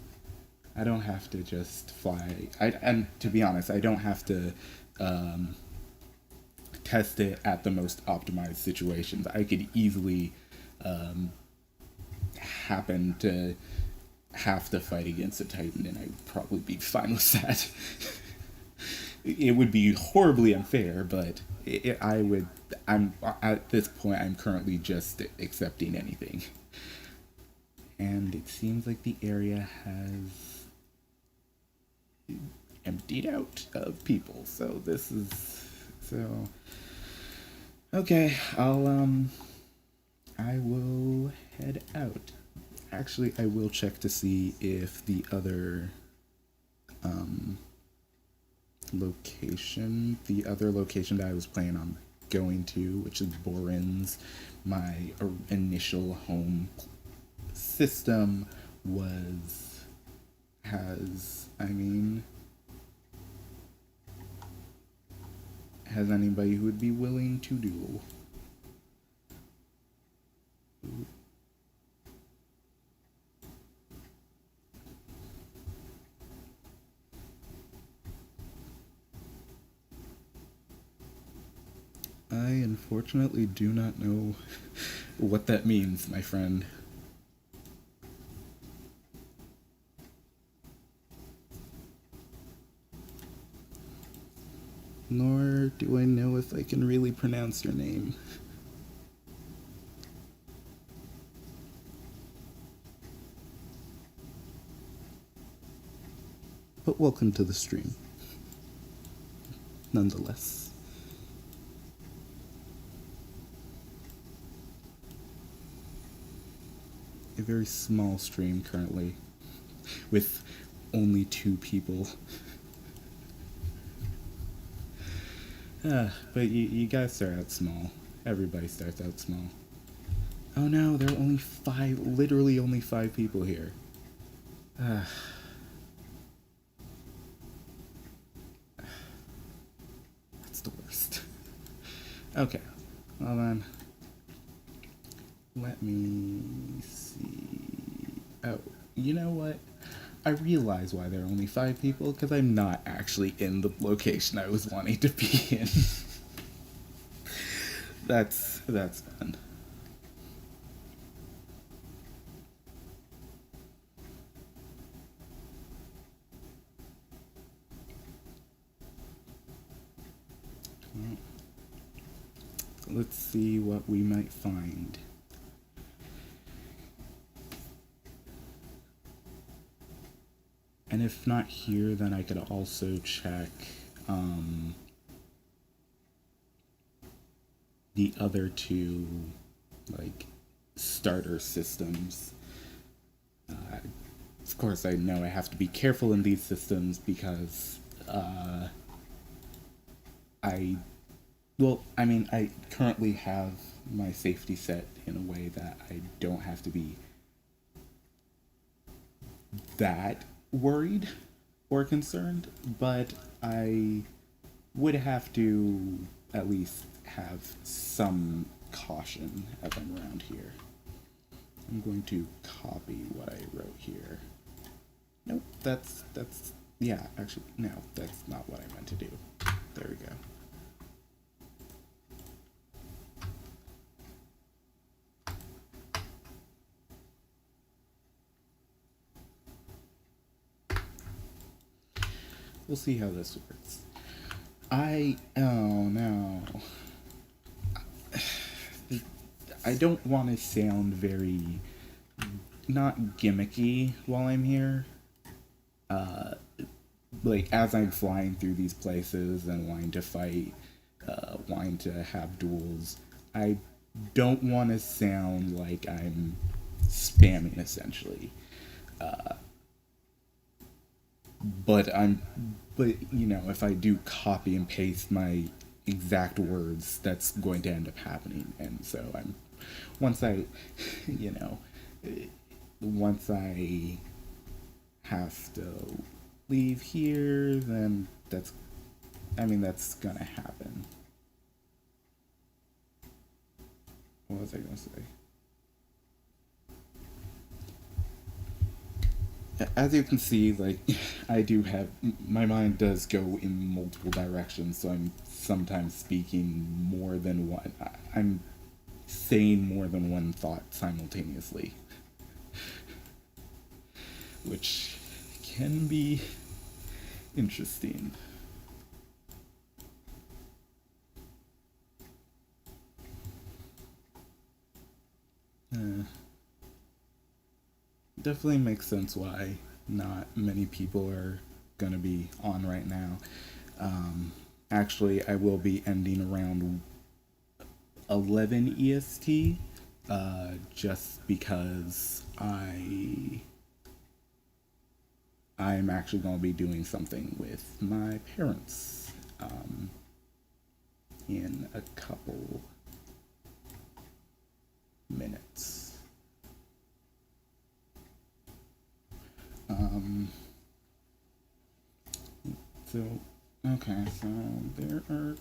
I don't have to just fly. And to be honest, I don't have to test it at the most optimized situations. I could easily happen to have to fight against a Titan, and I'd probably be fine with that. It would be horribly unfair, but I would. I'm at this point. I'm currently just accepting anything, and it seems like the area has emptied out of people. So this is so. Okay, I will head out. Actually, I will check to see if the other the other location that I was planning on going to, which is Borin's, my initial home system, has anybody who would be willing to duel? I unfortunately do not know what that means, my friend. Nor do I know if I can really pronounce your name. But welcome to the stream, nonetheless. A very small stream currently, with only 2 people. But you guys start out small. Everybody starts out small. Oh no, there are only 5, literally only 5 people here. That's the worst. Okay, well then, let me see. Oh, you know what? I realize why there are only 5 people, because I'm not actually in the location I was wanting to be in. That's fun. Well, let's see what we might find. And if not here, then I could also check the other 2, like, starter systems. Of course, I know I have to be careful in these systems because I currently have my safety set in a way that I don't have to be that worried or concerned, but I would have to at least have some caution as I'm around here. I'm going to copy what I wrote here. Nope, yeah, actually, no, that's not what I meant to do. There we go. We'll see how this works. Oh no. I don't want to sound very, not gimmicky while I'm here. Like, as I'm flying through these places and wanting to fight, wanting to have duels, I don't want to sound like I'm spamming, essentially. But you know, if I do copy and paste my exact words, that's going to end up happening. And so once I have to leave here, then that's gonna happen. What was I gonna say? As you can see, like, I do have, my mind does go in multiple directions, so I'm sometimes speaking more than one, I'm saying more than one thought simultaneously. which can be interesting. Definitely makes sense why not many people are gonna be on right now. Actually, I will be ending around 11 EST, just because I'm actually going to be doing something with my parents in a couple minutes. So, okay, so there are,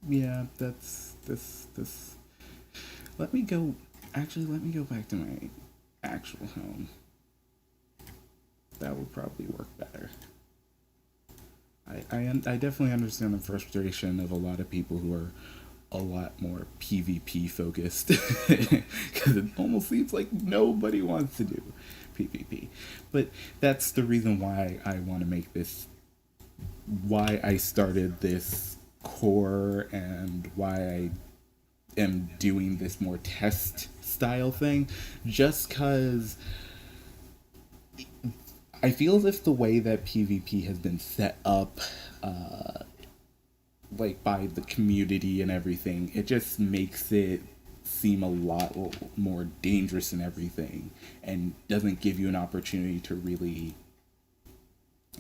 yeah, that's this. Let me go, actually, let me go back to my actual home. That would probably work better. I definitely understand the frustration of a lot of people who are a lot more PvP focused, because it almost seems like nobody wants to do PvP. But that's the reason why I want to make this, why I started this core, and why I am doing this more test style thing, just because I feel as if the way that PvP has been set up, like by the community and everything, it just makes it seem a lot more dangerous and everything, and doesn't give you an opportunity to really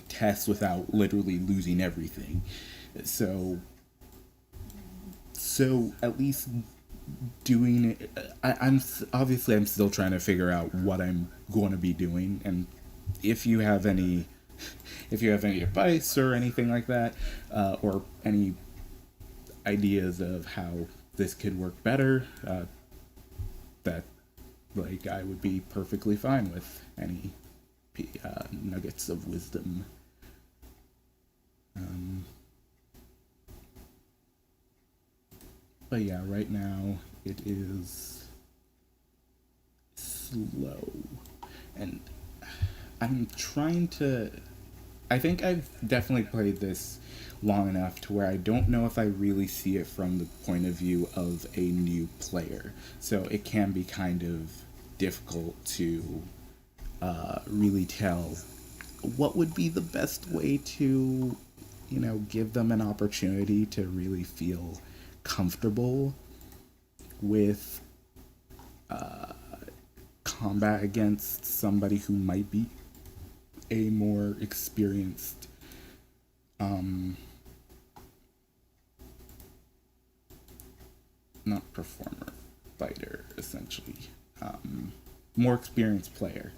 test without literally losing everything. So at least doing it, I'm obviously I'm still trying to figure out what I'm going to be doing, and if you have any advice or anything like that, or any ideas of how this could work better, that like I would be perfectly fine with any nuggets of wisdom. But yeah, right now it is slow, and I'm trying to. I think I've definitely played this long enough to where I don't know if I really see it from the point of view of a new player. So it can be kind of difficult to really tell what would be the best way to, give them an opportunity to really feel comfortable with combat against somebody who might be a more experienced not performer, fighter, essentially, more experienced player.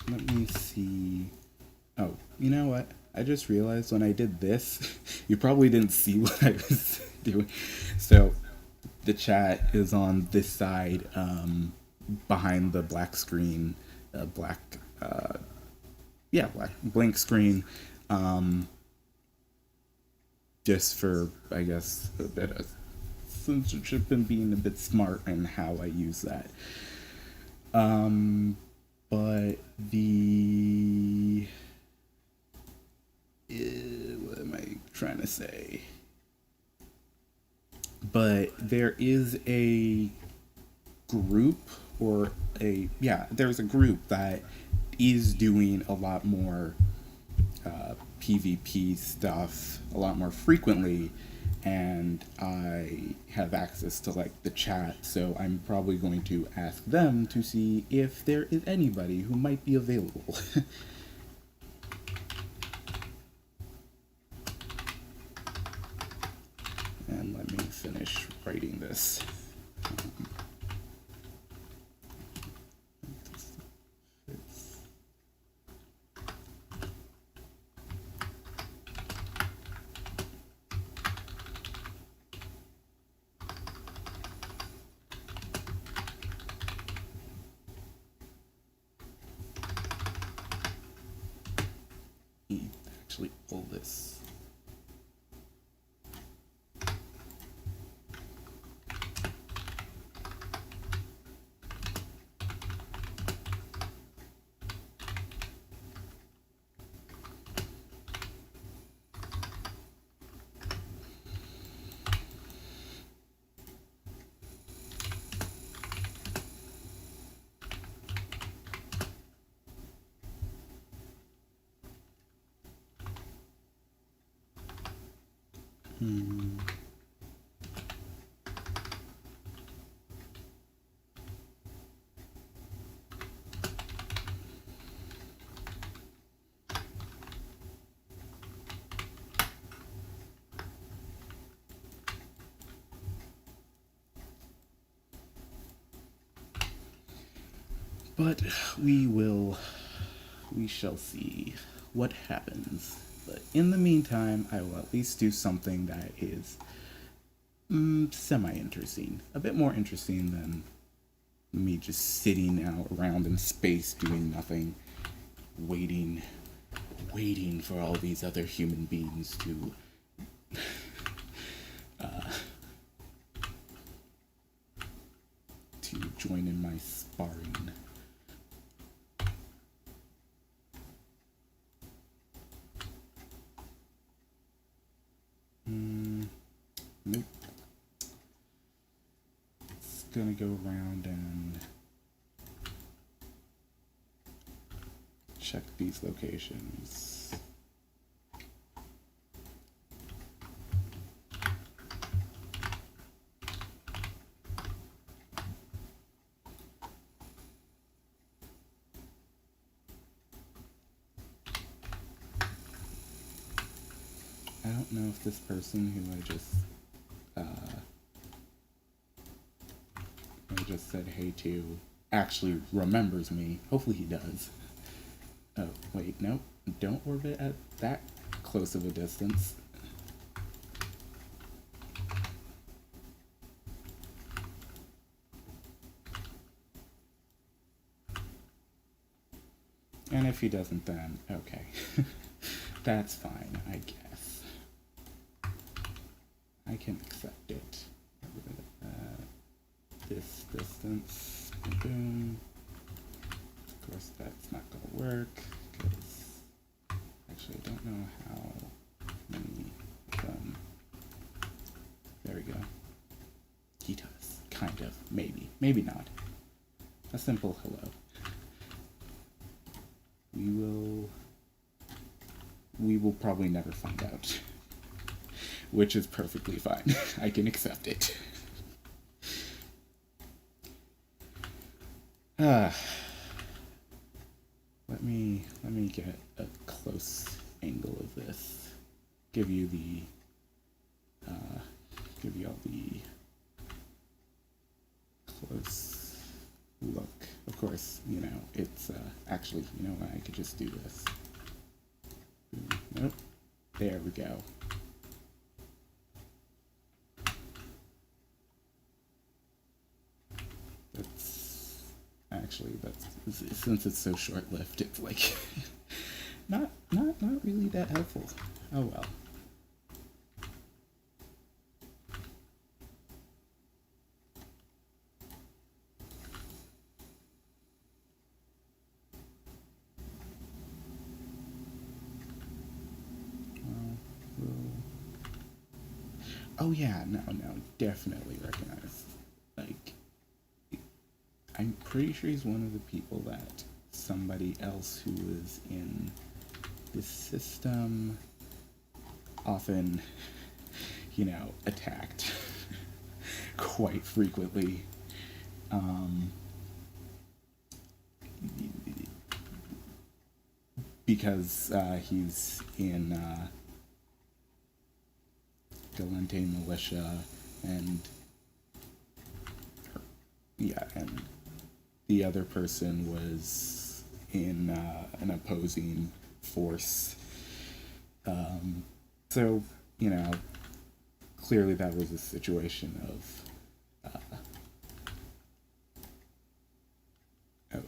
Let me see. Oh, you know what? I just realized when I did this, you probably didn't see what I was doing. So the chat is on this side, behind the black screen, black, black blank screen, just for, I guess, a bit of censorship and being a bit smart in how I use that. But what am I trying to say? But there is a group, there's a group that is doing a lot more PvP stuff a lot more frequently, and I have access to like the chat, so I'm probably going to ask them to see if there is anybody who might be available. And let me finish writing this. actually pull this. But we shall see what happens. But in the meantime, I will at least do something that is semi-interesting. A bit more interesting than me just sitting out around in space doing nothing, waiting for all these other human beings to join in my sparring. Nope. It's gonna go around and check these locations. I don't know if this person who I just said hey to actually remembers me. Hopefully he does. Oh, wait, nope. Don't orbit at that close of a distance. And if he doesn't, then okay. That's fine, I guess. I can accept it. This distance, boom. Of course, that's not gonna work, because actually I don't know how many of them. There we go. He does, kind of, maybe, maybe not. A simple hello. We will probably never find out, which is perfectly fine. I can accept it. Let me get a close angle of this. Give you all the close look. Of course, you know, it's actually, you know what, I could just do this. Nope. There we go. That's since it's so short-lived, it's like not really that helpful. Oh well. Oh yeah, no, definitely recognize. Like, I'm pretty sure he's one of the people that somebody else who was in this system often, you know, attacked quite frequently. Because he's in Galente militia, and and the other person was in an opposing force. So, you know, clearly that was a situation of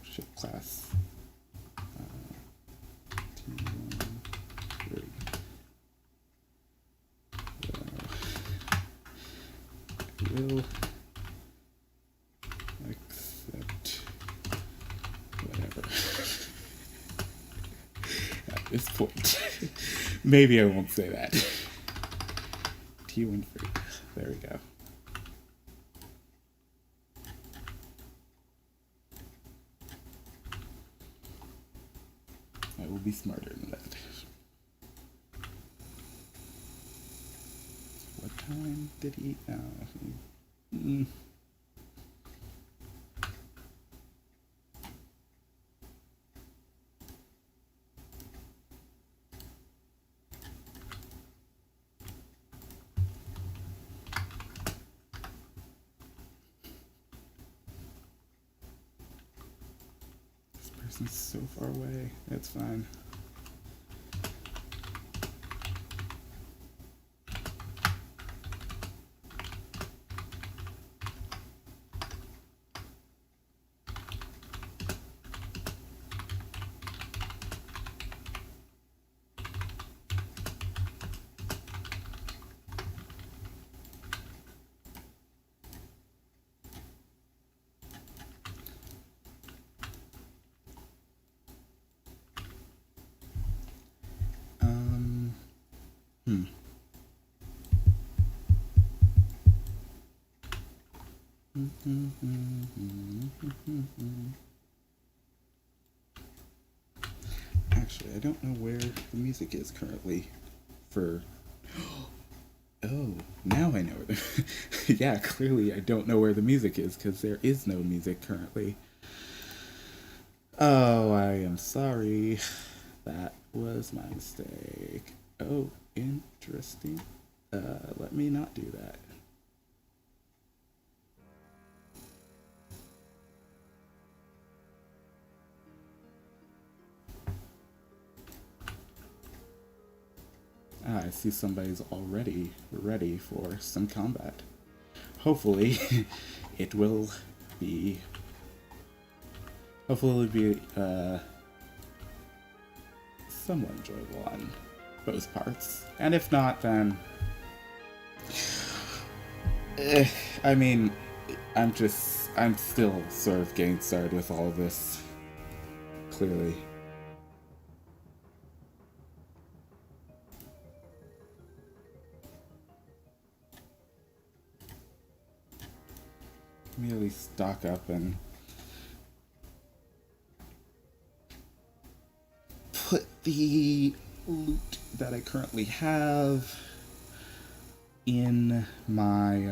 ship class. 2, 1, 3. will accept whatever. At this point. Maybe I won't say that. T1 free. There we go. I will be smarter than that. What time did he eat now? This person's so far away. That's fine. Actually, I don't know where the music is currently for... Oh, now I know. Yeah, clearly I don't know where the music is because there is no music currently. Oh, I am sorry. That was my mistake. Oh, interesting. Let me not do that. Ah, I see somebody's already ready for some combat. Hopefully, it will be... Hopefully it'll be somewhat enjoyable on both parts. And if not, then... I mean, I'm still sort of getting started with all of this, clearly. Let me at least stock up and put the loot that I currently have in my,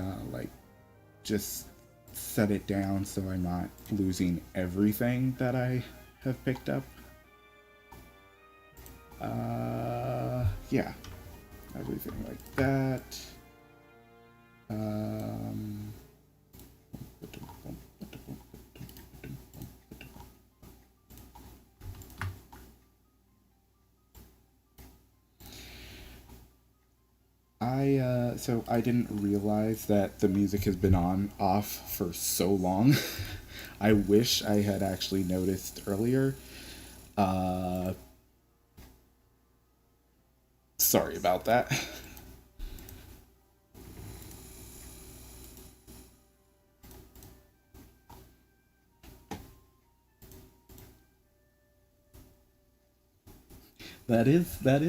just set it down so I'm not losing everything that I have picked up. Yeah, everything like that. So I didn't realize that the music has been off for so long. I wish I had actually noticed earlier. Sorry about that. That is that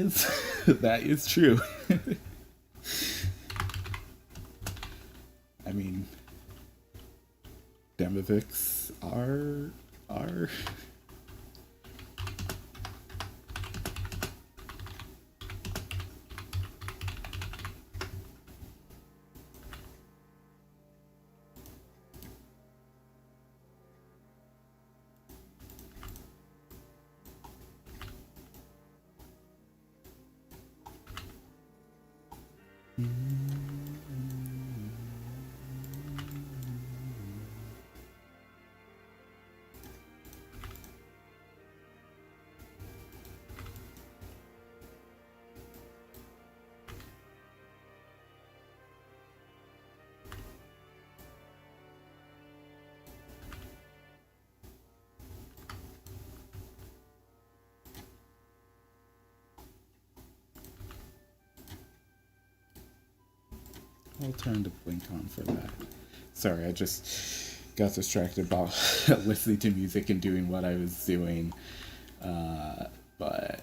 is true. I mean, demovics are I'll turn the blink on for that. Sorry, I just got distracted about listening to music and doing what I was doing. But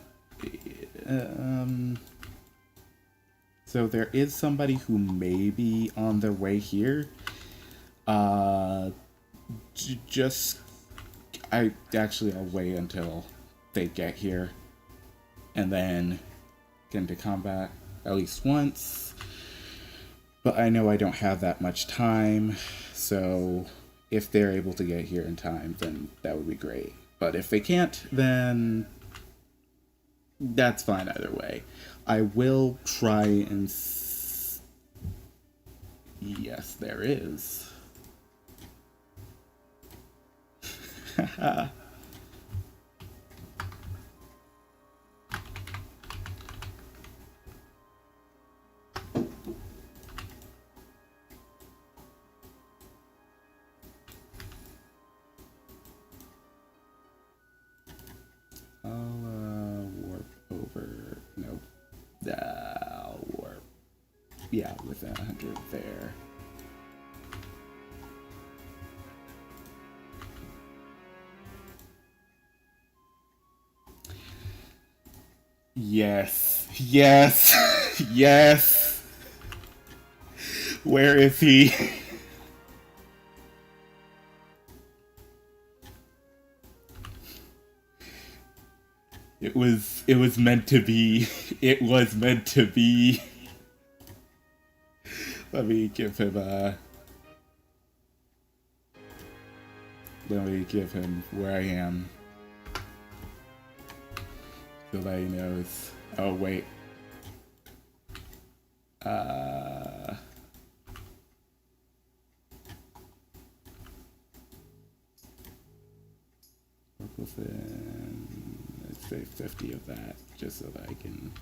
so there is somebody who may be on their way here. Just I'll wait until they get here, and then get into combat at least once. But I know I don't have that much time, so if they're able to get here in time, then that would be great. But if they can't, then that's fine either way. I will try and... Yes, there is. I'll warp over. Nope. I'll warp. Yeah, within 100 there. Yes. Yes. Yes. Where is he? It was meant to be. It was meant to be. Let me give him let me give him where I am. So that he knows. Oh wait. Work within, let's say 50 of that, just so that I can,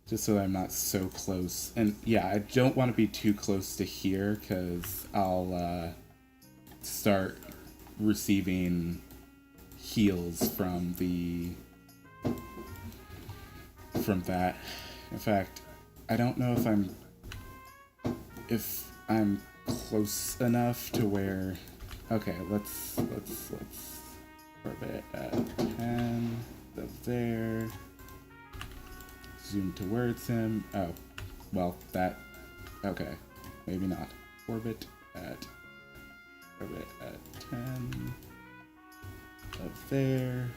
just so that I'm not so close. And yeah, I don't want to be too close to here, because I'll start receiving heals from that. In fact, I don't know if I'm close enough to where... Okay, let's orbit at 10, up there. Zoom towards him. Oh, well, that... Okay, maybe not. Orbit at 10, up there.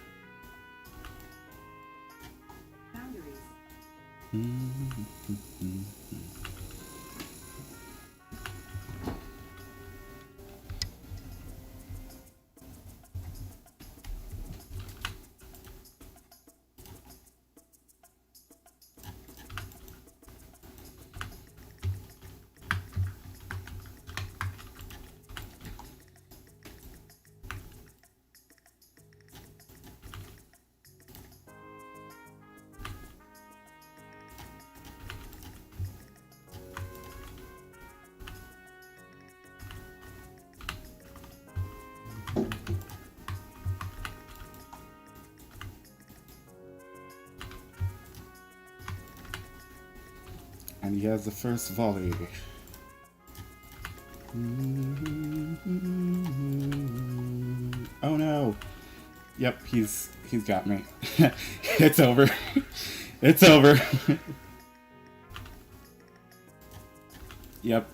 And he has the first volley. Oh no! Yep, he's got me. It's over. It's over. Yep.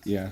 Yeah.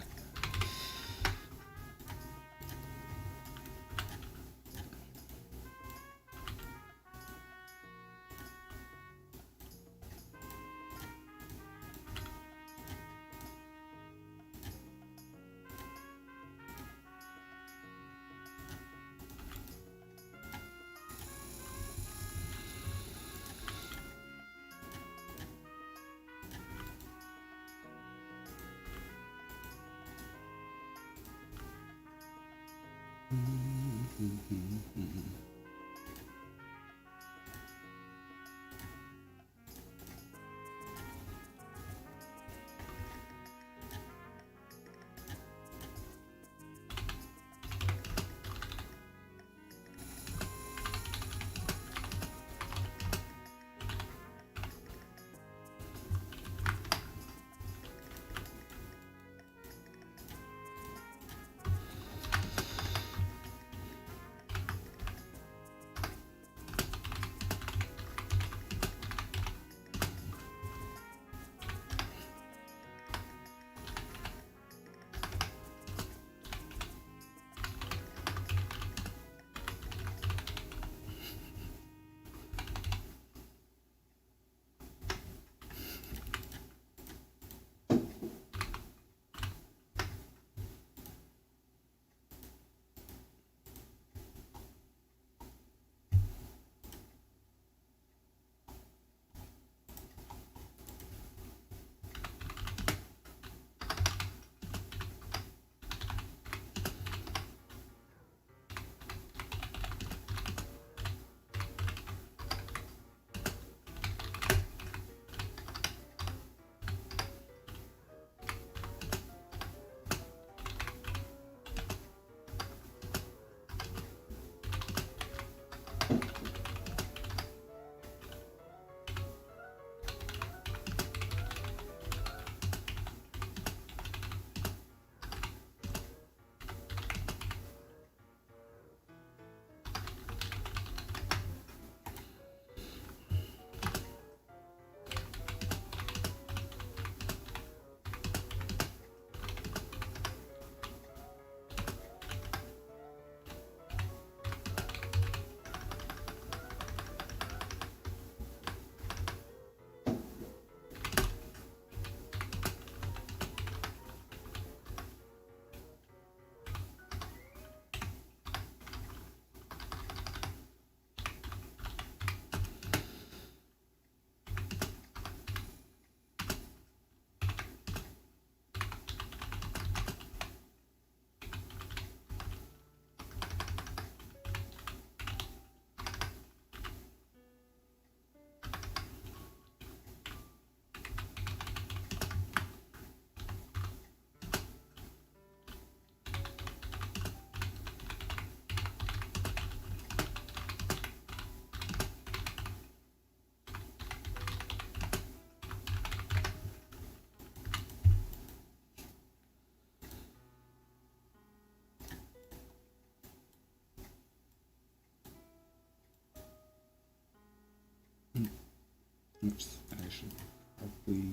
Oops, I should probably.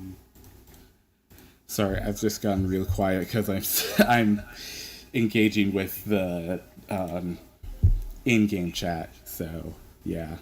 Sorry, I've just gotten real quiet because I'm engaging with the in-game chat. So yeah.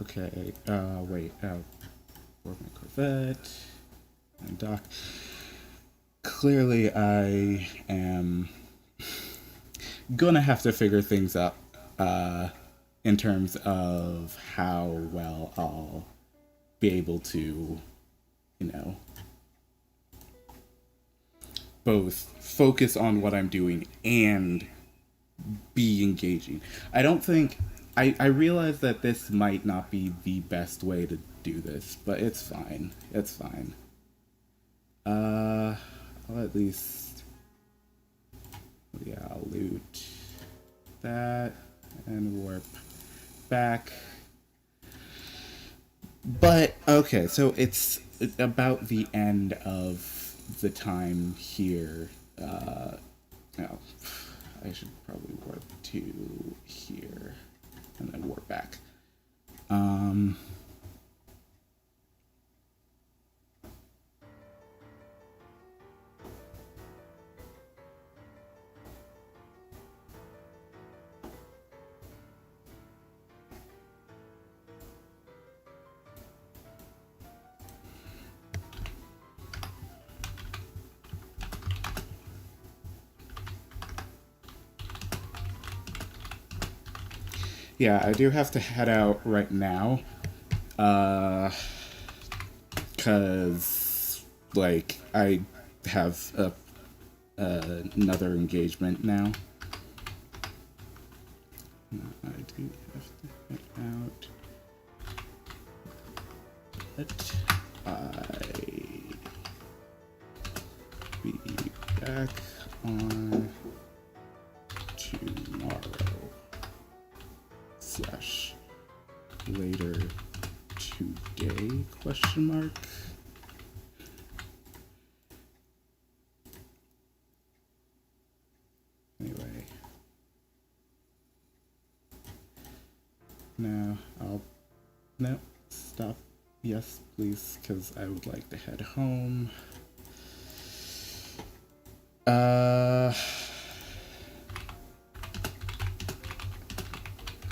Okay, wait, for my Corvette and dock. Clearly, I am gonna have to figure things up, in terms of how well I'll be able to, you know, both focus on what I'm doing and be engaging. I don't think I realize that this might not be the best way to do this, but it's fine. It's fine. I'll at least I'll loot that and warp back. But okay, so it's about the end of the time here. Oh, I should probably warp to here and then warp back. Yeah, I do have to head out right now. Cause like I have another engagement now. I do have to head out. But I be back on tomorrow / later today question mark. Anyway, now no, stop. Yes, please, because I would like to head home.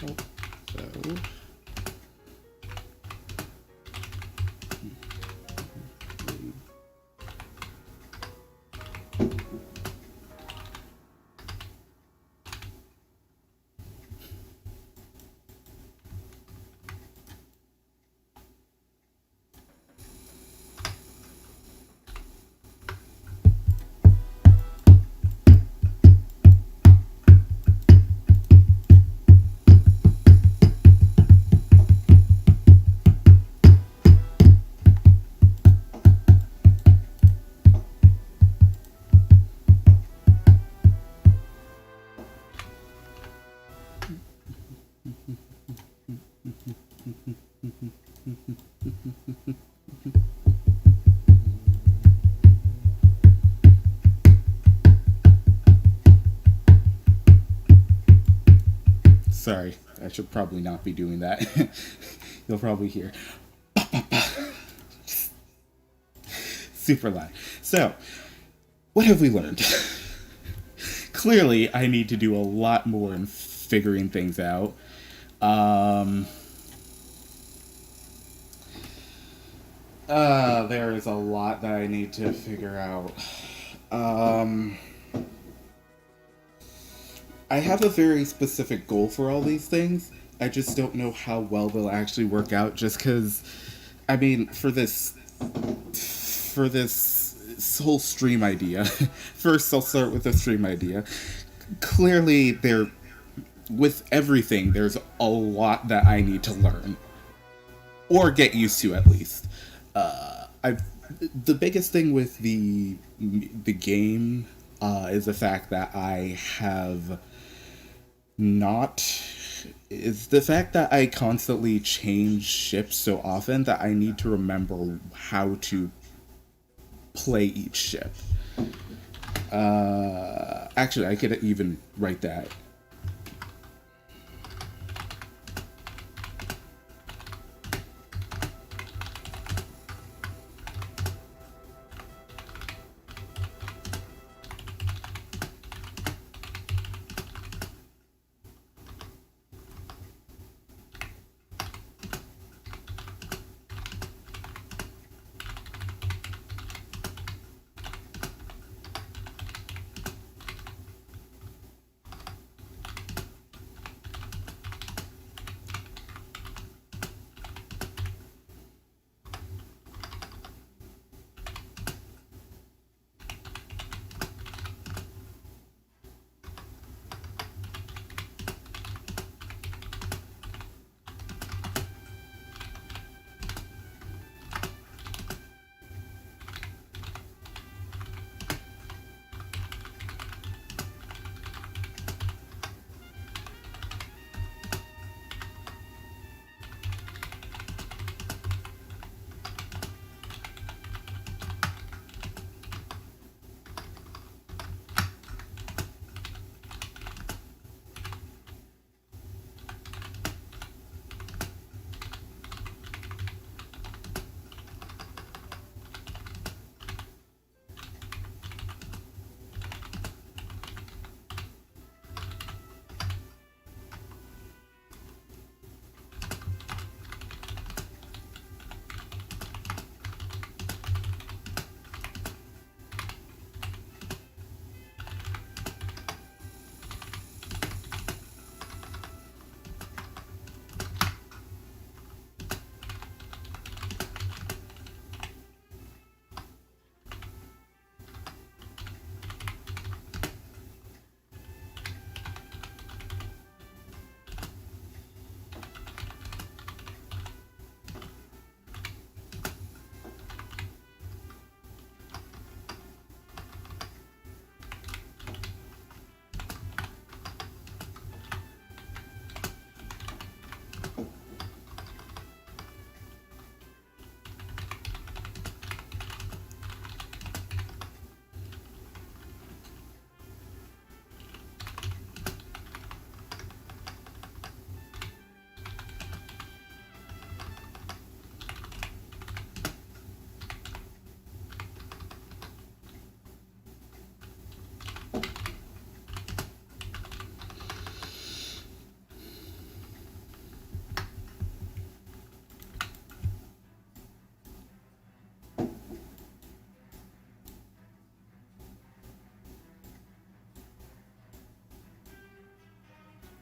So. Sorry, I should probably not be doing that. You'll probably hear super loud. So, what have we learned? Clearly, I need to do a lot more in figuring things out. There is a lot that I need to figure out. I have a very specific goal for all these things. I just don't know how well they'll actually work out. Just because, I mean, for this whole stream idea. First, I'll start with the stream idea. Clearly, there with everything, there's a lot that I need to learn or get used to at least. I The biggest thing with the game is the fact that I have not is the fact that I constantly change ships so often that I need to remember how to play each ship. Actually, I could even write that.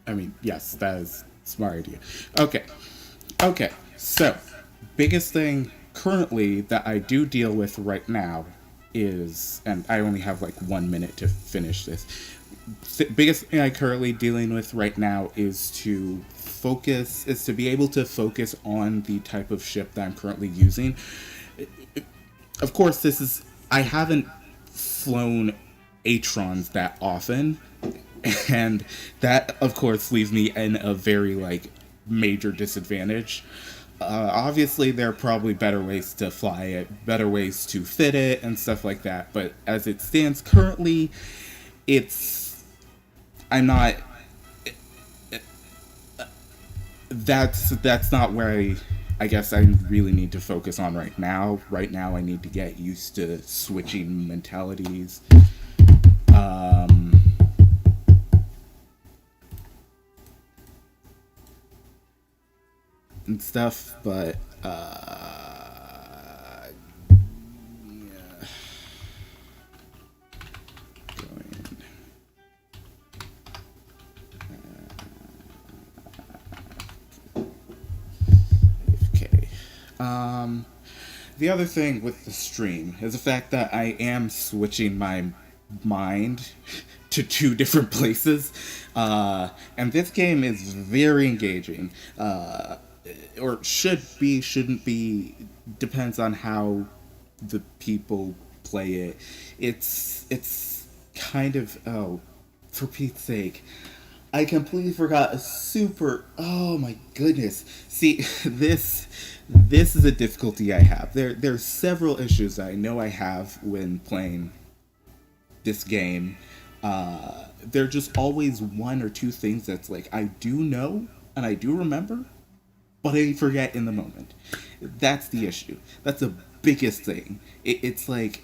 I mean, yes, that is a smart idea. Okay. Okay. So, biggest thing currently that I do deal with right now is, and I only have like 1 minute to finish this. Biggest thing I currently dealing with right now is to be able to focus on the type of ship that I'm currently using. Of course, I haven't flown Atrons that often, and that of course leaves me in a very like major disadvantage. Obviously, there are probably better ways to fly it, better ways to fit it, and stuff like that. But as it stands currently, it's I'm not. That's not where I guess I really need to focus on right now. Right now, I need to get used to switching mentalities. Um, and stuff, but yeah. Going. the other thing with the stream is the fact that I am switching my mind to two different places, and this game is very engaging. Or should be, shouldn't be, depends on how the people play it. It's kind of, oh, for Pete's sake, I completely forgot a super. Oh my goodness! See, this is a difficulty I have. There's several issues I know I have when playing this game. There are just always one or two things that's like I do know and I do remember, but I forget in the moment. That's the issue. That's the biggest thing. It's like,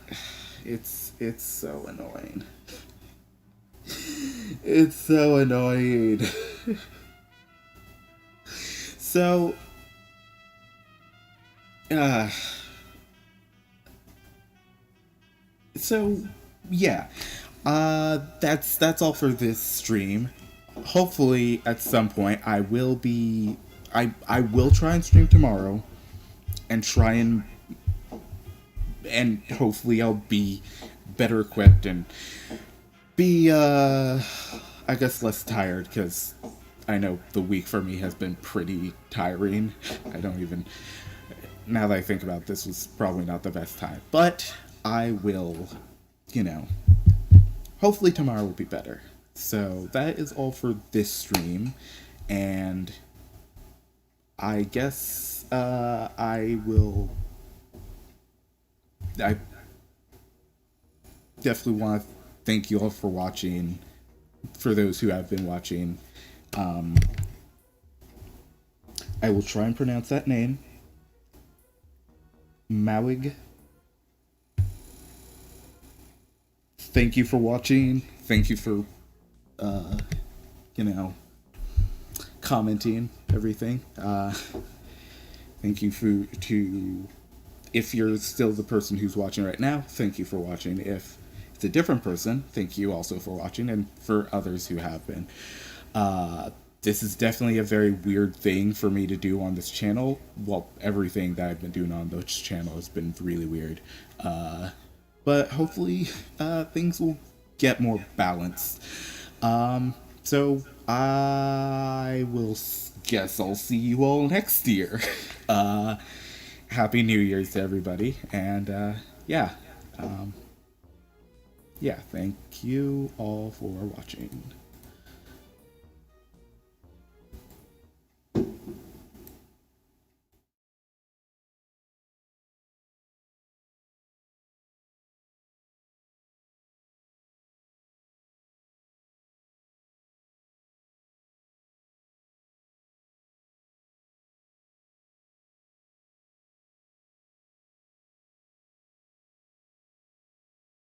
it's so annoying. It's so annoying. So, uh, so yeah, that's all for this stream. Hopefully, at some point, I will try and stream tomorrow, and try and hopefully I'll be better equipped and be I guess less tired, because I know the week for me has been pretty tiring. I don't even, now that I think about this, was probably not the best time, but I will, you know, hopefully tomorrow will be better. So that is all for this stream, and I guess I definitely want to thank you all for watching. For those who have been watching, I will try and pronounce that name. Mawig. Thank you for watching. Thank you for, you know, commenting everything. Thank you to, if you're still the person who's watching right now, thank you for watching. If it's a different person, thank you also for watching, and for others who have been. This is definitely a very weird thing for me to do on this channel. Well, everything that I've been doing on this channel has been really weird. But hopefully things will get more balanced. So I will guess I'll see you all next year. Happy New Year's to everybody, and yeah, yeah, thank you all for watching.